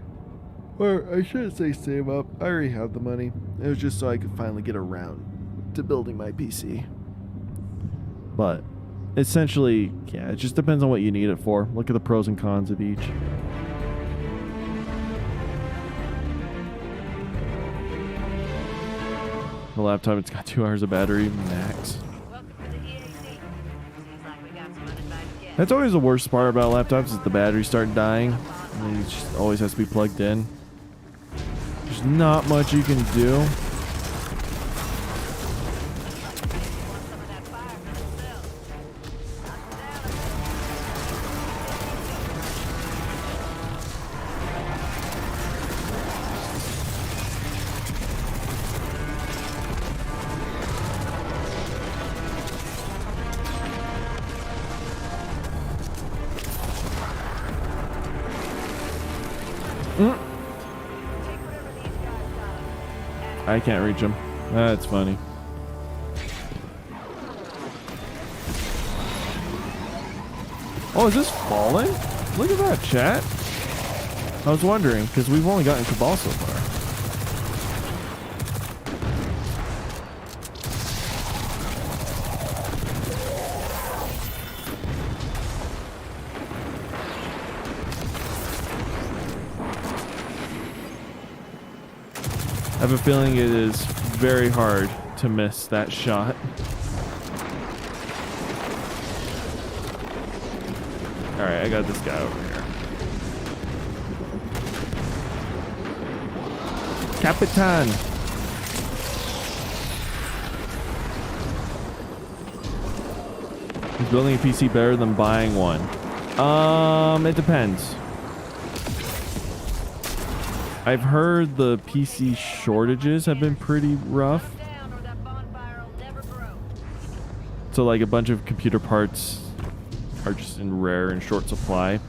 Or I shouldn't say save up, I already have the money. It was just so I could finally get around to building my PC. But essentially, yeah, it just depends on what you need it for. Look at the pros and cons of each. The laptop, it's got 2 hours of battery max. That's always the worst part about laptops, is the battery start dying. And it just always has to be plugged in. There's not much you can do. I can't reach him. That's funny. Oh, is this falling? Look at that, chat. I was wondering, because we've only gotten Cabal so far. I have a feeling it is very hard to miss that shot. Alright, I got this guy over here. Capitan! Is building a PC better than buying one? It depends. I've heard the PC shortages have been pretty rough. So like a bunch of computer parts are just in rare and short supply.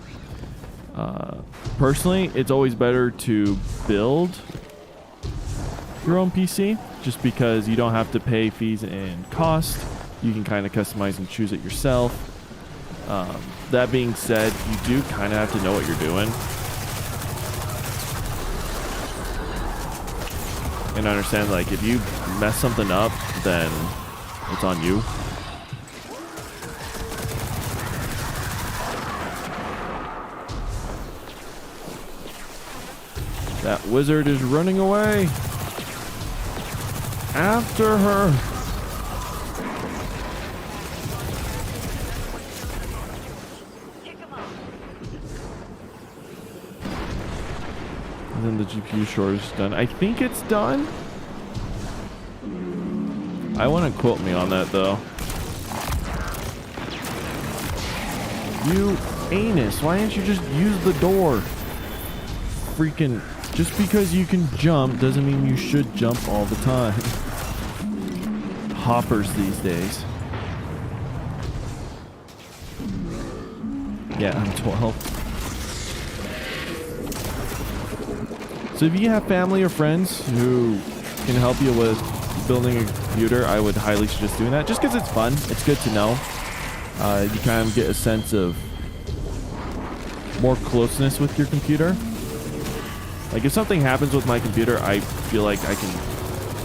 Personally, it's always better to build your own PC, just because you don't have to pay fees and cost. You can kind of customize and choose it yourself. That being said, you do kind of have to know what you're doing. And understand, like, if you mess something up, then it's on you. That wizard is running away. After her. And then the GPU shortage is done. I think it's done. I wouldn't quote me on that though. You anus, why didn't you just use the door? Freaking, just because you can jump doesn't mean you should jump all the time. Hoppers these days. Yeah, I'm 12. So if you have family or friends who can help you with building a computer, I would highly suggest doing that. Just because it's fun. It's good to know. You kind of get a sense of more closeness with your computer. Like if something happens with my computer, I feel like I can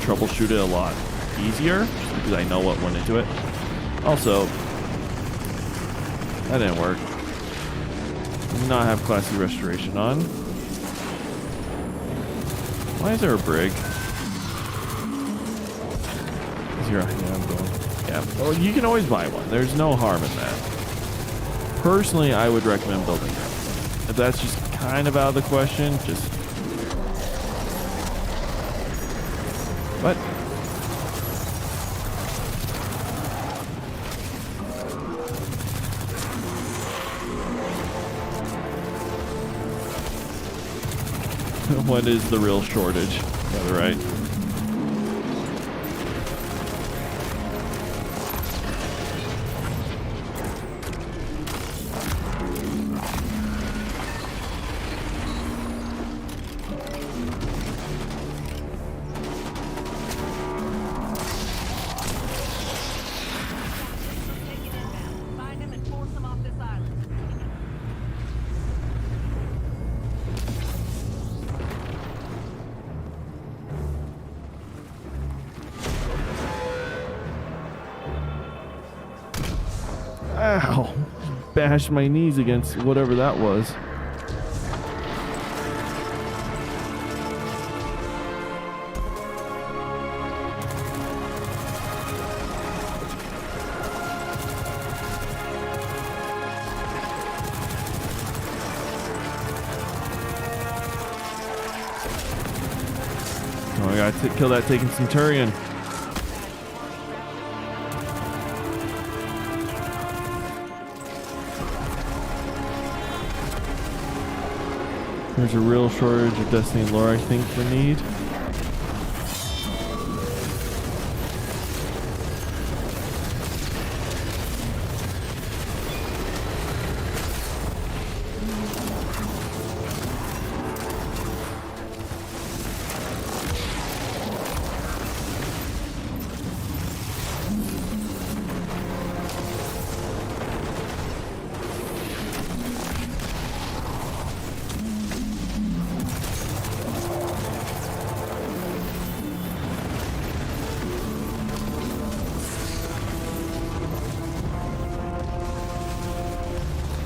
troubleshoot it a lot easier just because I know what went into it. Also, that didn't work. Did not have classy restoration on. Why is there a brig? Yeah, I'm going. Yeah, well, you can always buy one. There's no harm in that. Personally, I would recommend building that. If that's just kind of out of the question, just... What? What is the real shortage? Yeah, right. Find him and force him off this island. Ow! Bashed my knees against whatever that was. Oh, I gotta kill that taken Centurion. There's a real shortage of Destiny lore, I think, we need.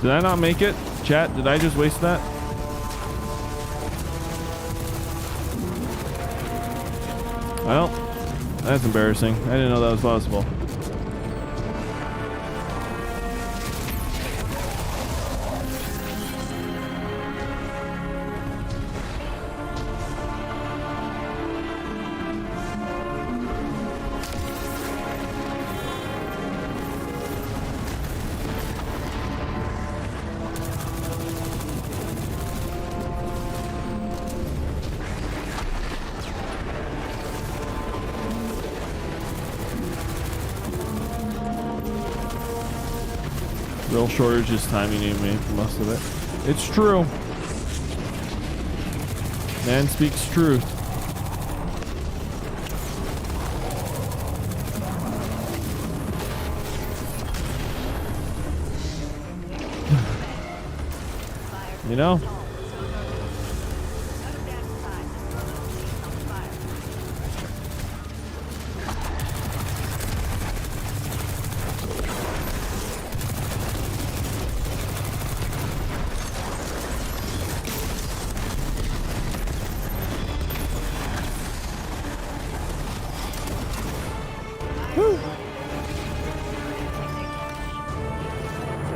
Did I not make it? Chat, did I just waste that? Well, that's embarrassing. I didn't know that was possible. Real shortage is timing me for most of it. It's true. Man speaks truth. You know?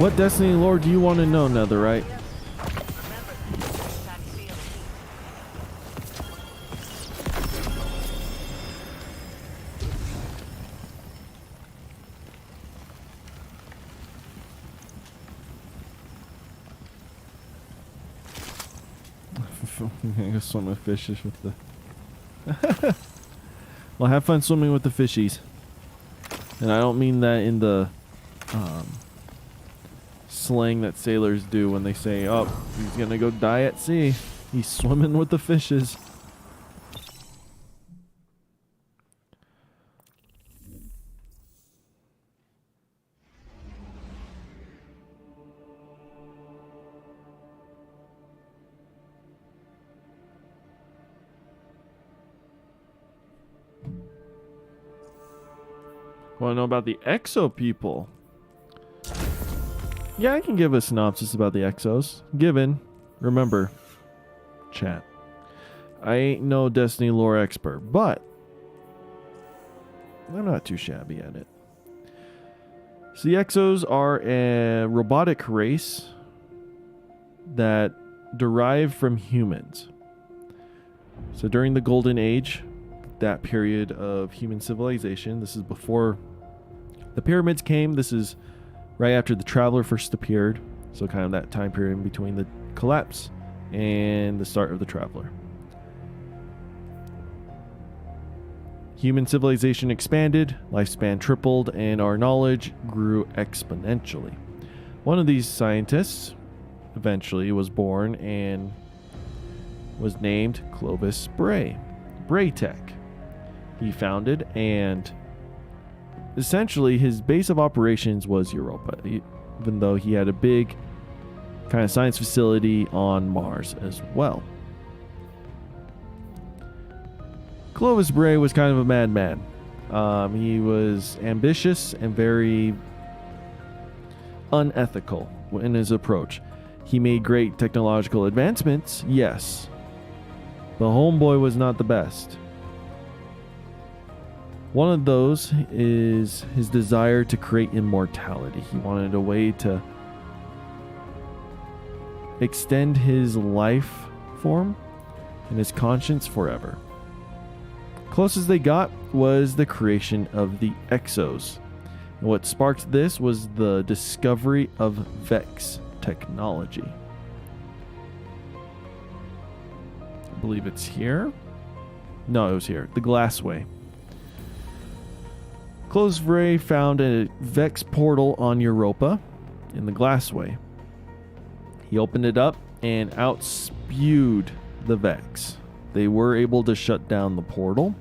What Destiny lore do you want to know, Netherite? Remember, next time you feel the heat. I go swim with fishes with the... Well, have fun swimming with the fishies. And I don't mean that in the slang that sailors do when they say, oh, he's gonna go die at sea. He's swimming with the fishes. Want to know about the Exo people? Yeah, I can give a synopsis about the Exos. Given, remember, chat, I ain't no Destiny lore expert, but I'm not too shabby at it. So the Exos are a robotic race that derive from humans. So during the Golden Age, that period of human civilization, this is before the pyramids came, this is right after the Traveler first appeared, so kind of that time period in between the collapse and the start of the Traveler. Human civilization expanded, lifespan tripled, and our knowledge grew exponentially. One of these scientists eventually was born and was named Clovis Bray, Braytech. He founded, and essentially his base of operations was Europa, even though he had a big kind of science facility on Mars as well. Clovis Bray was kind of a madman. He was ambitious and very unethical in his approach. He made great technological advancements, yes, but homeboy was not the best. One of those is his desire to create immortality. He wanted a way to extend his life form and his conscience forever. Closest they got was the creation of the Exos. And what sparked this was the discovery of Vex technology. I believe it's here. No, it was here. The Glassway. Clovis Bray found a Vex portal on Europa in the Glassway. He opened it up and out spewed the Vex. They were able to shut down the portal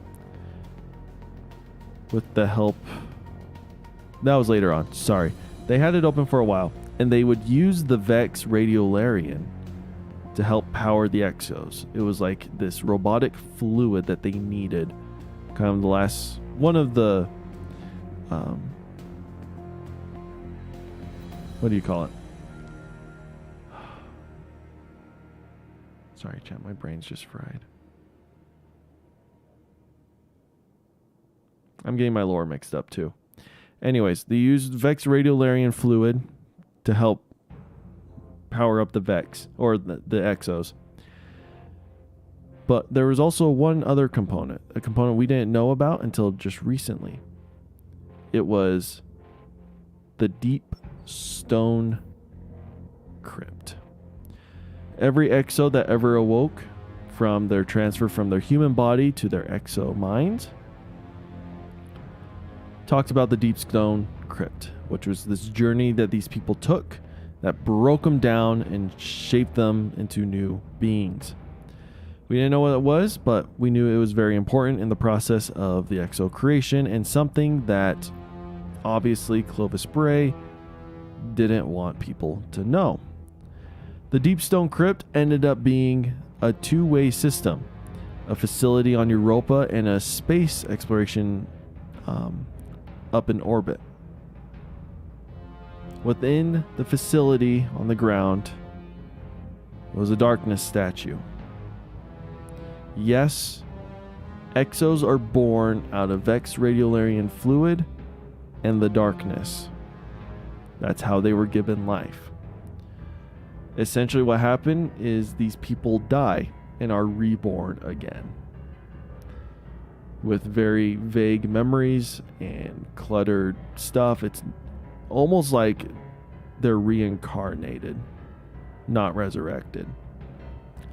with the help... That was later on, sorry. They had it open for a while, and they would use the Vex Radiolarian to help power the Exos. It was like this robotic fluid that they needed. Kind of the last... One of the... what do you call it? Sorry, chat, my brain's just fried. I'm getting my lore mixed up too. Anyways, they used Vex Radiolarian fluid to help power up the Vex, or the Exos. But there was also one other component, a component we didn't know about until just recently. It was the Deep Stone Crypt. Every Exo that ever awoke from their transfer from their human body to their Exo mind talked about the Deep Stone Crypt, which was this journey that these people took that broke them down and shaped them into new beings. We didn't know what it was, but we knew it was very important in the process of the Exo creation, and something that obviously Clovis Bray didn't want people to know. The Deep Stone Crypt ended up being a two-way system, a facility on Europa and a space exploration up in orbit. Within the facility on the ground was a darkness statue. Yes, Exos are born out of Vex Radiolarian fluid and the darkness. That's how they were given life. Essentially what happened is these people die and are reborn again with very vague memories and cluttered stuff. It's almost like they're reincarnated, not resurrected.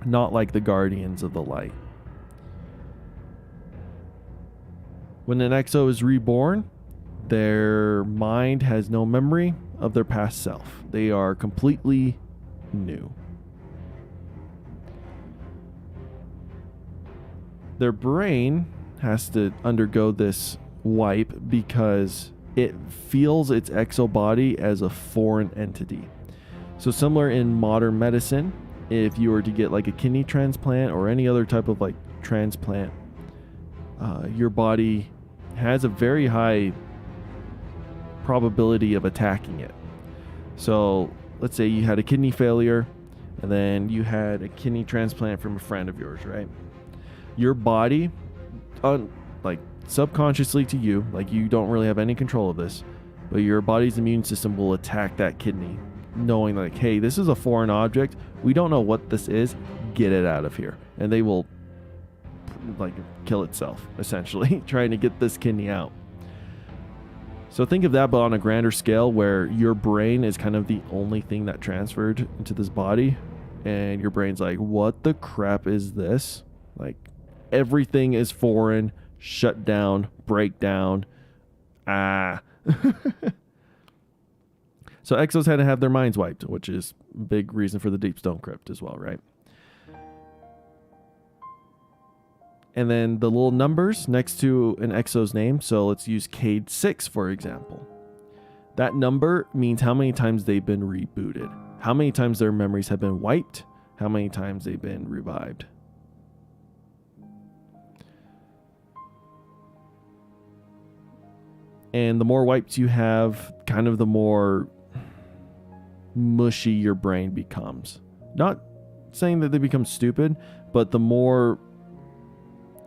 Not like the Guardians of the Light. When an exo is reborn, their mind has no memory of their past self. They are completely new. Their brain has to undergo this wipe because it feels its exo body as a foreign entity. So similar in modern medicine, if you were to get like a kidney transplant or any other type of like transplant, your body has a very high probability of attacking it. So let's say you had a kidney failure and then you had a kidney transplant from a friend of yours, right? Your body, like subconsciously to you, like you don't really have any control of this, but your body's immune system will attack that kidney, knowing like, hey, this is a foreign object. We don't know what this is. Get it out of here. And they will like kill itself, essentially, trying to get this kidney out. So think of that, but on a grander scale, where your brain is kind of the only thing that transferred into this body, and your brain's like, what the crap is this? Like, everything is foreign, shut down, break down. So exos had to have their minds wiped, which is a big reason for the Deep Stone Crypt as well, right? And then the little numbers next to an exo's name. So let's use Cade 6, for example. That number means how many times they've been rebooted, how many times their memories have been wiped, how many times they've been revived. And the more wipes you have, kind of the more mushy your brain becomes. Not saying that they become stupid, but the more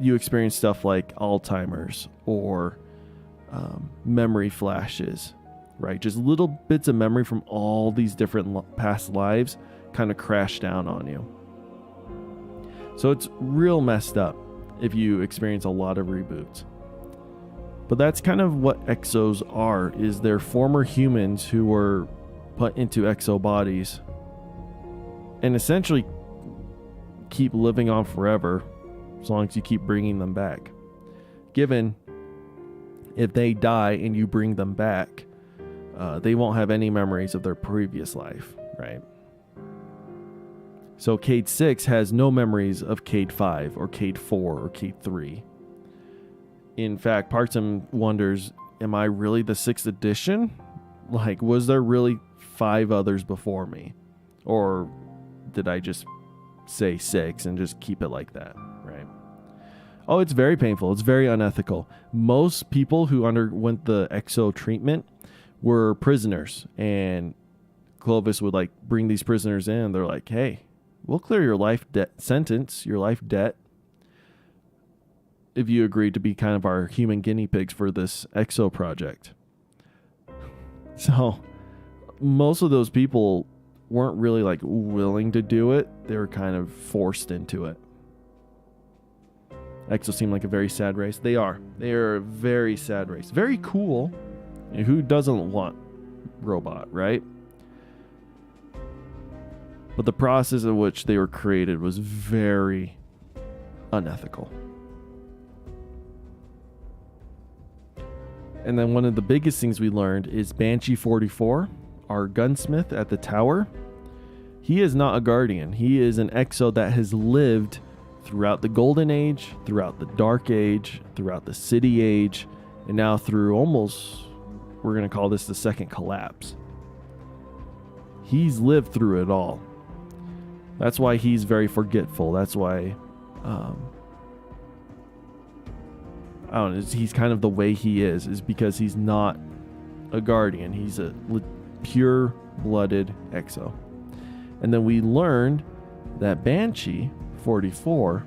you experience stuff like Alzheimer's or memory flashes, right? Just little bits of memory from all these different past lives kind of crash down on you. So it's real messed up if you experience a lot of reboots. But that's kind of what exos are, is they're former humans who were put into exo bodies and essentially keep living on forever as long as you keep bringing them back. Given if they die and you bring them back, they won't have any memories of their previous life, right? So Cade 6 has no memories of Cade 5 or Cade 4 or Cade 3. In fact, Parksum wonders, am I really the 6th edition? Like, was there really 5 others before me? Or did I just say 6 and just keep it like that, right? Oh, it's very painful. It's very unethical. Most people who underwent the exo treatment were prisoners, and Clovis would like bring these prisoners in. They're like, hey, we'll clear your life debt sentence, your life debt, if you agree to be kind of our human guinea pigs for this exo project. So most of those people weren't really like willing to do it. They were kind of forced into it. Exo seem like a very sad race. They are. They are a very sad race. Very cool. Who doesn't want robot, right? But the process in which they were created was very unethical. And then one of the biggest things we learned is Banshee 44, our gunsmith at the tower. He is not a guardian. He is an exo that has lived throughout the Golden Age, throughout the Dark Age, throughout the City Age, and now through almost, we're going to call this the Second Collapse. He's lived through it all. That's why he's very forgetful. That's why I don't know, he's kind of the way he is because he's not a guardian. He's a pure-blooded exo. And then we learned that Banshee 44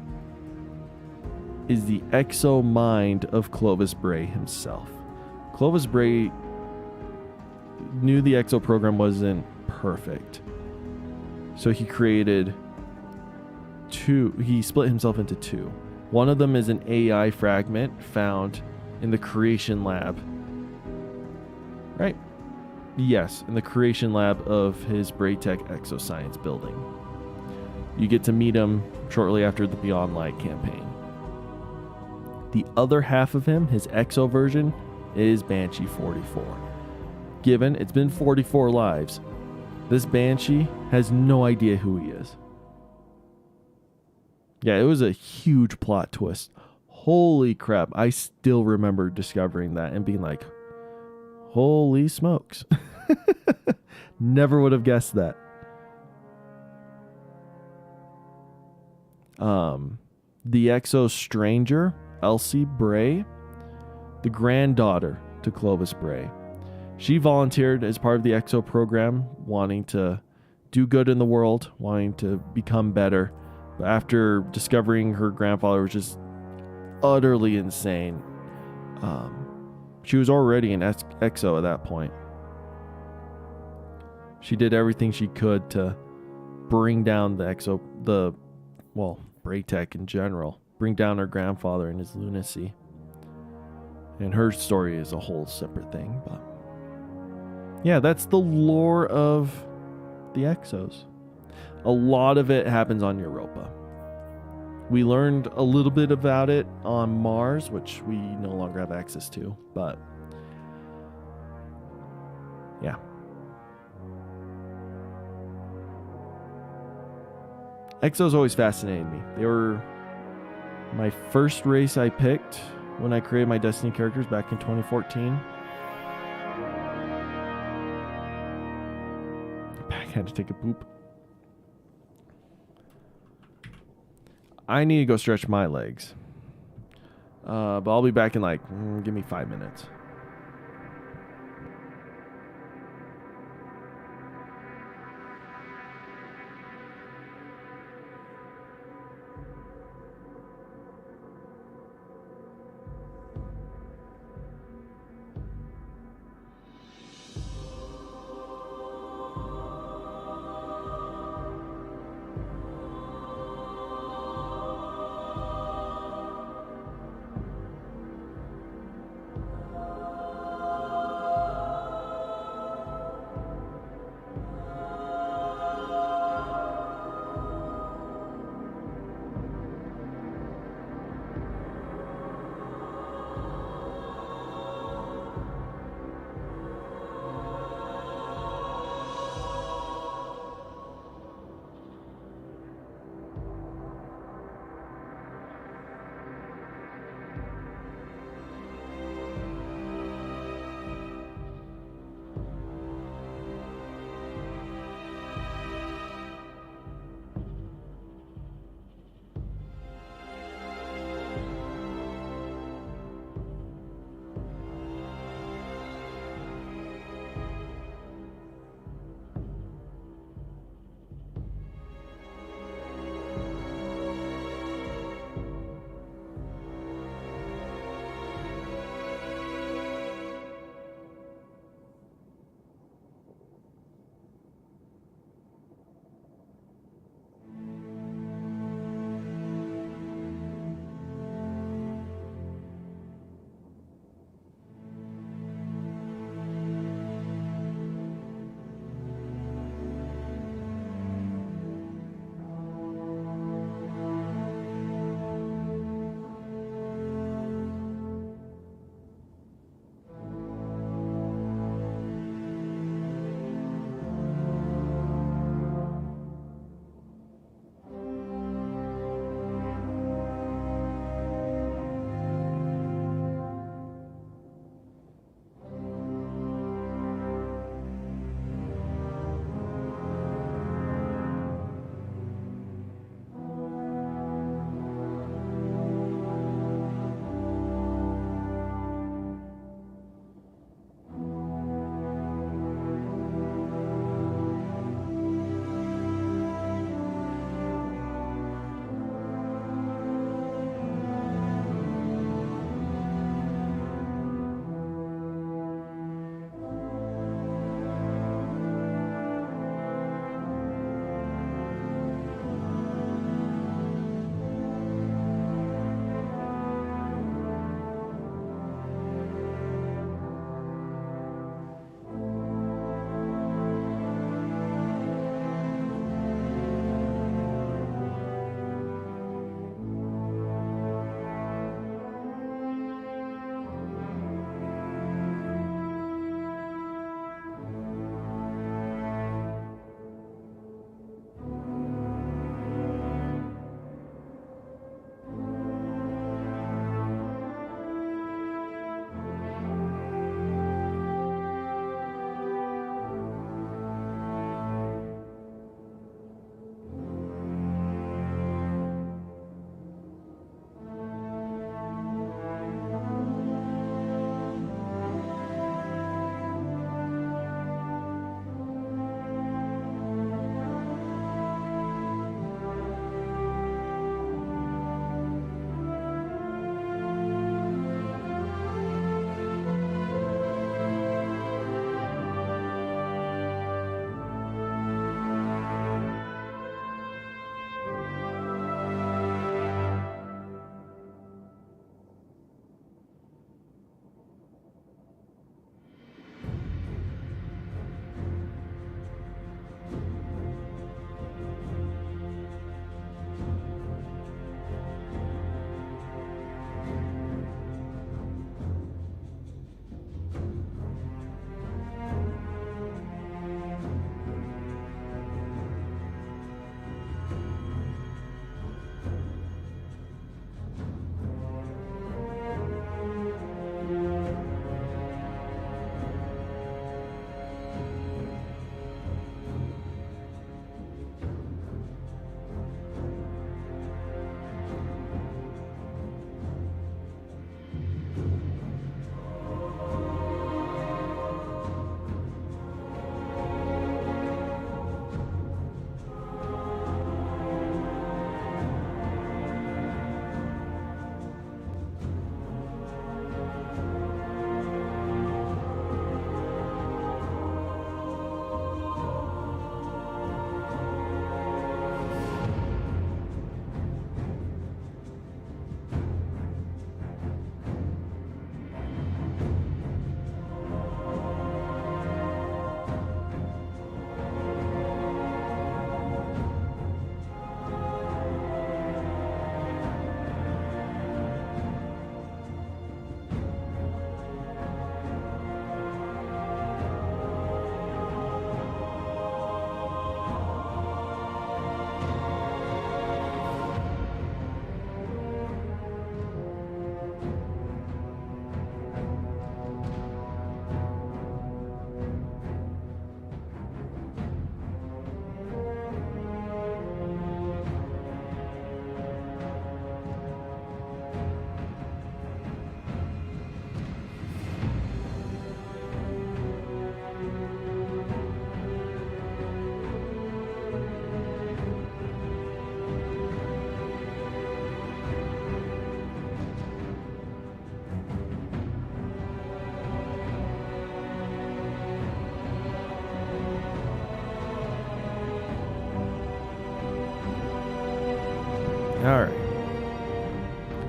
is the exo mind of Clovis Bray himself. Clovis Bray knew the Exo program wasn't perfect. So he created he split himself into two. One of them is an AI fragment found in the creation lab. Right? Yes, in the creation lab of his Braytech Exoscience building. You get to meet him shortly after the Beyond Light campaign. The other half of him, his Exo version, is Banshee 44. Given it's been 44 lives, this Banshee has no idea who he is. Yeah, it was a huge plot twist. Holy crap, I still remember discovering that and being like, holy smokes. Never would have guessed that. The Exo Stranger, Elsie Bray, the granddaughter to Clovis Bray. She volunteered as part of the Exo program, wanting to do good in the world, wanting to become better. But after discovering her grandfather was just utterly insane, she was already an Exo at that point. She did everything she could to bring down Braytech in general, bring down her grandfather and his lunacy. And her story is a whole separate thing, but yeah, that's the lore of the Exos. A lot of it happens on Europa. We learned a little bit about it on Mars, which we no longer have access to, but yeah. Exos always fascinated me. They were my first race I picked when I created my Destiny characters back in 2014. I had to take a poop. I need to go stretch my legs. But I'll be back in give me 5 minutes.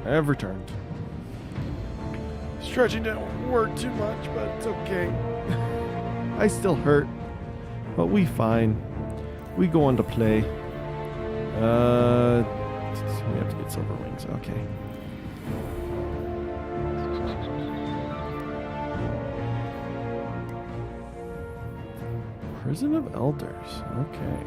I've returned. Stretching didn't work too much, but it's okay. I still hurt, but we fine. We go on to play. We have to get silver wings. Okay. Prison of Elders. Okay.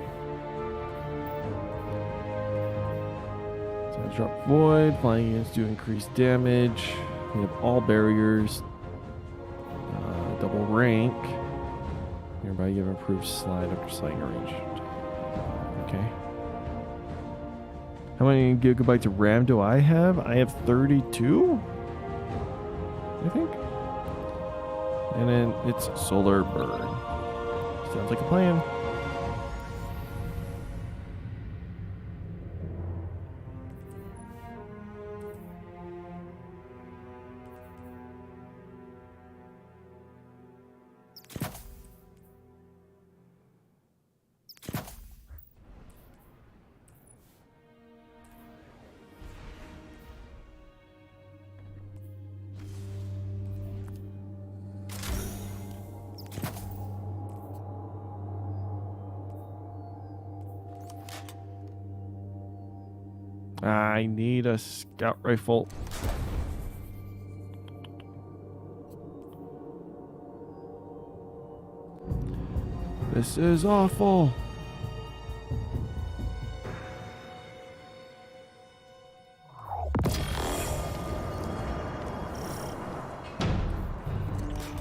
So I drop void. Flying units do increased damage. We have all barriers. Double rank. Nearby give improved slide after sliding range. Okay. How many gigabytes of RAM do I have? I have 32? I think. And then it's solar burn. Sounds like a plan. I need a scout rifle. This is awful.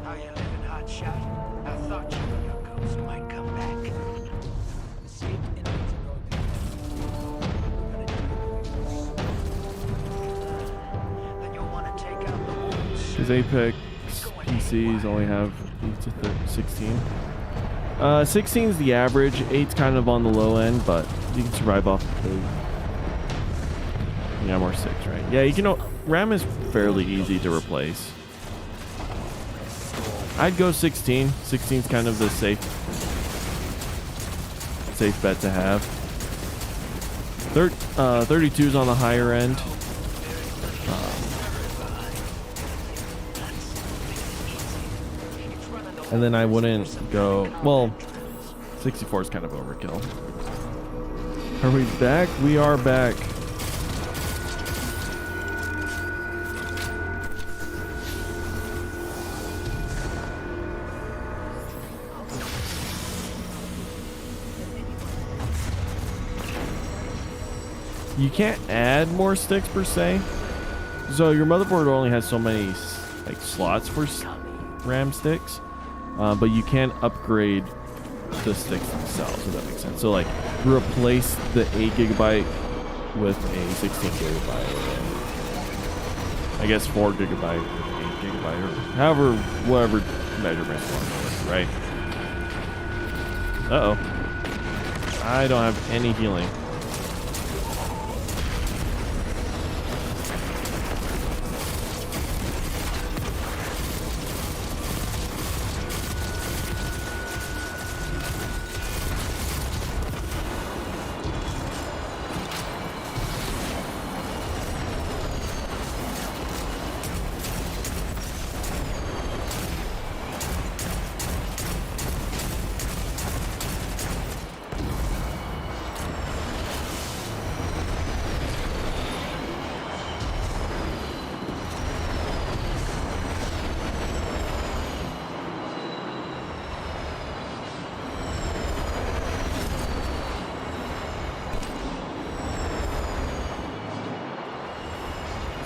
How you living, hotshot? I thought you and your ghost might come back. Escaped inmates are going to then you'll want to take out the wolves. Because Apex PCs only have 8 to 16. 16 is the average. 8's kind of on the low end, but you can survive off the. Yeah, more 6, right? Yeah, you can. RAM is fairly easy to replace. I'd go 16. 16's kind of the safe bet to have. 32's on the higher end. And then I wouldn't go. Well, 64 is kind of overkill. Are we back? We are back. You can't add more sticks per se. So your motherboard only has so many like slots for RAM sticks. But you can upgrade the sticks themselves, if that makes sense. So like replace the 8 gigabyte with a 16 gigabyte, or I guess 4 gigabyte with 8 gigabyte, or however, whatever measurements you want to go with, right? Uh-oh. I don't have any healing.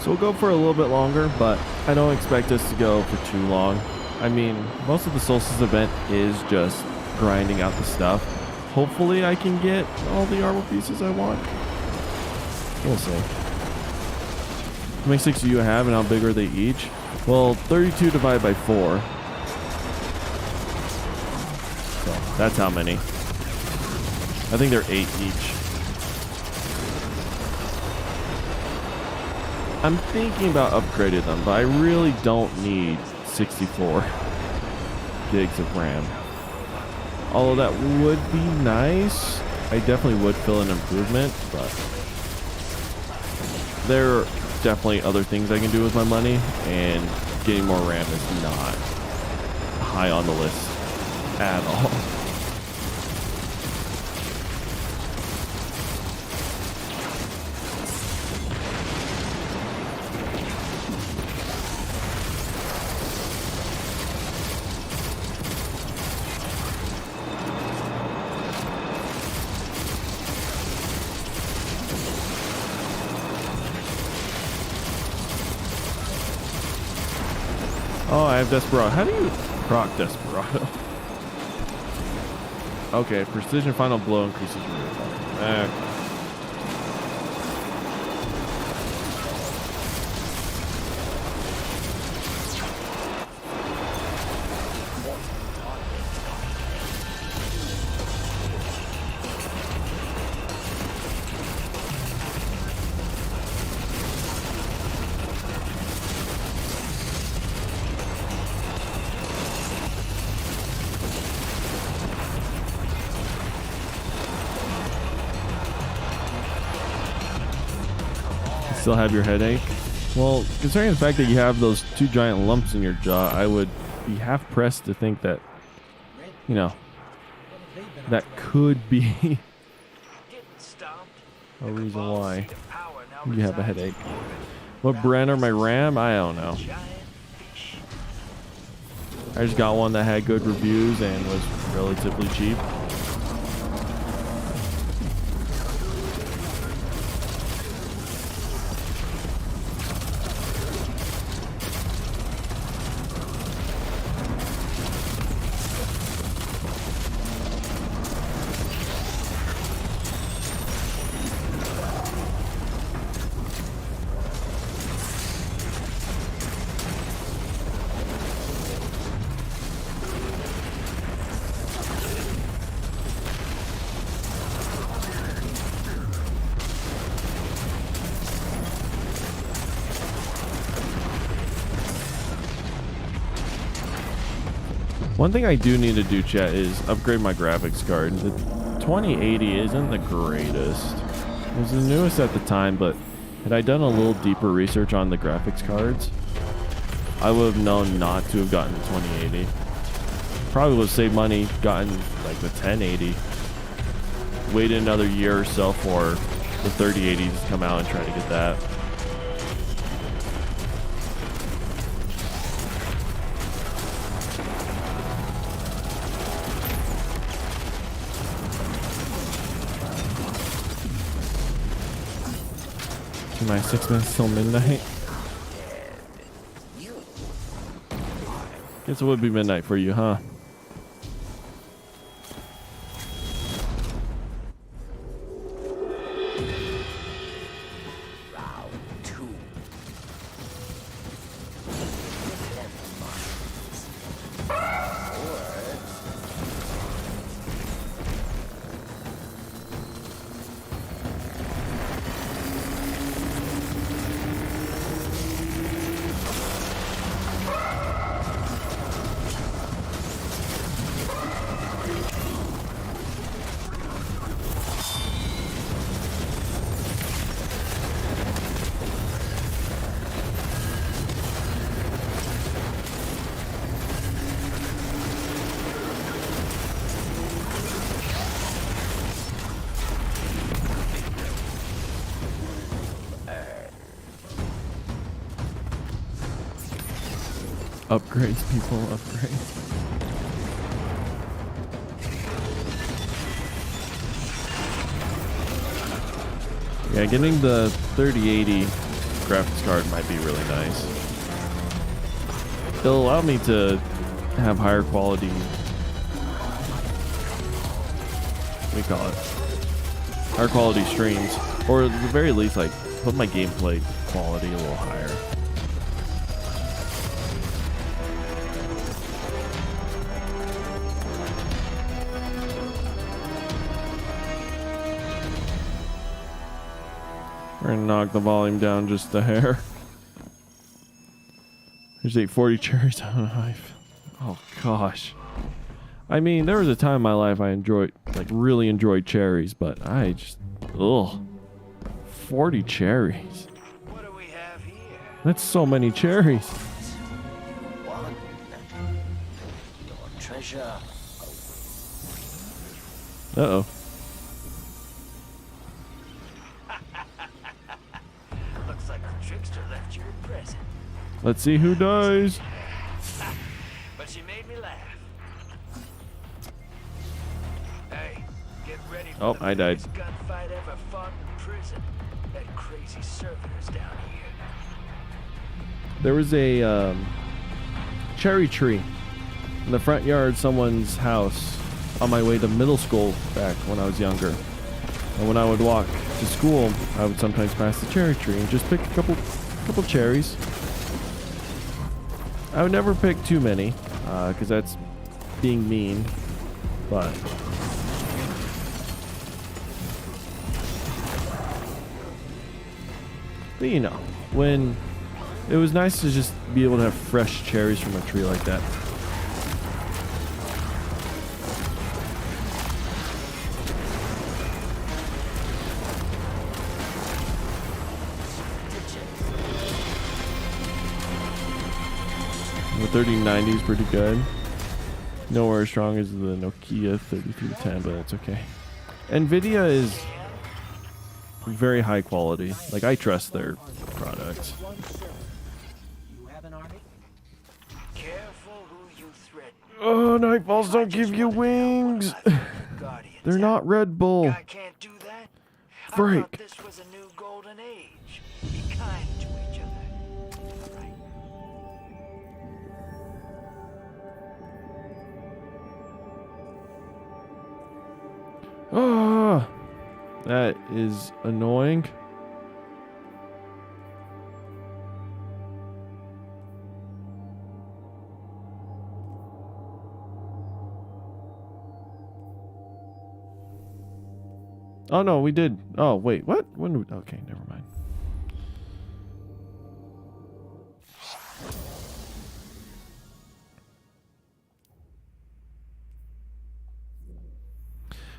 So we'll go for a little bit longer, but I don't expect us to go for too long. I mean, most of the Solstice event is just grinding out the stuff. Hopefully I can get all the armor pieces I want. We'll see. How many sticks do you have and how big are they each? Well, 32 divided by 4. So that's how many. I think they're 8 each. I'm thinking about upgrading them, but I really don't need 64 gigs of RAM. Although that would be nice. I definitely would feel an improvement, but they're definitely other things I can do with my money, and getting more RAM is not high on the list at all. Oh, I have Desperado. How do you proc Desperado? Okay, precision final blow increases your rear. Still have your headache? Well, considering the fact that you have those 2 giant lumps in your jaw, I would be half pressed to think that, you know, that could be Getting stomped. a reason why The power now you have a resides headache. in orbit. What brand are my RAM? I don't know. Giant fish. I just got one that had good reviews and was relatively cheap. One thing I do need to do, chat, is upgrade my graphics card. The 2080 isn't the greatest. It was the newest at the time, but had I done a little deeper research on the graphics cards, I would have known not to have gotten the 2080. Probably would have saved money, gotten like the 1080. Waited another year or so for the 3080s to come out and try to get that. My 6 minutes till midnight. Guess it would be midnight for you, huh? Upgrades, people, upgrades. Yeah, getting the 3080 graphics card might be really nice. It'll allow me to have higher quality, what do you call it? Higher quality streams. Or at the very least, like, put my gameplay quality a little higher. We're gonna knock the volume down just a hair. There's 840 cherries on a knife. Oh gosh. I mean, there was a time in my life I enjoyed, like, really enjoyed cherries, but I just, ugh. 40 cherries. What do we have That's so many cherries. One. Your treasure. Uh-oh. Looks like the trickster left you a present. Let's see who dies. But she made me laugh. Hey, get ready for Oh, the I died. biggest gunfight ever fought in prison. That crazy servitors down here. There was a cherry tree in the front yard of someone's house on my way to middle school back when I was younger. And when I would walk to school, I would sometimes pass the cherry tree and just pick a couple cherries. I would never pick too many, because that's being mean. But you know, when it was nice to just be able to have fresh cherries from a tree like that. The 3090 is pretty good. Nowhere as strong as the Nokia 3310, but it's okay. NVIDIA is very high quality. Like, I trust their products. You have an army? Careful who you threaten. Oh, Nightfalls don't give you wings. They're not Red Bull. I can't do that. I Freak. thought this was a new golden age. Be kind to each other. Right. Ah, that is annoying. Oh no, we did. Oh wait, what? When? Okay, never mind.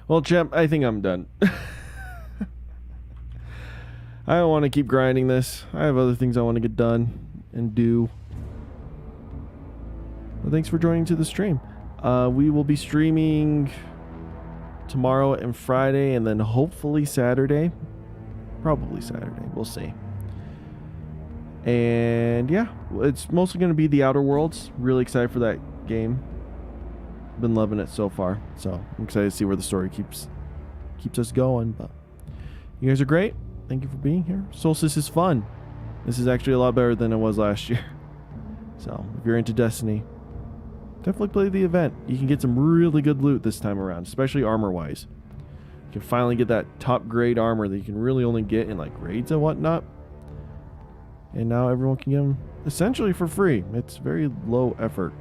Well, champ, I think I'm done. I don't want to keep grinding this. I have other things I want to get done and do. Well, thanks for joining to the stream. We will be streaming tomorrow and Friday, and then hopefully Saturday. Probably Saturday. We'll see. And yeah, it's mostly going to be the Outer Worlds. Really excited for that game. Been loving it so far, so I'm excited to see where the story keeps us going. But you guys are great. Thank you for being here. Solstice is fun. This is actually a lot better than it was last year. So if you're into Destiny, definitely play the event. You can get some really good loot this time around, especially armor wise. You can finally get that top grade armor that you can really only get in like raids and whatnot. And now everyone can get them essentially for free. It's very low effort.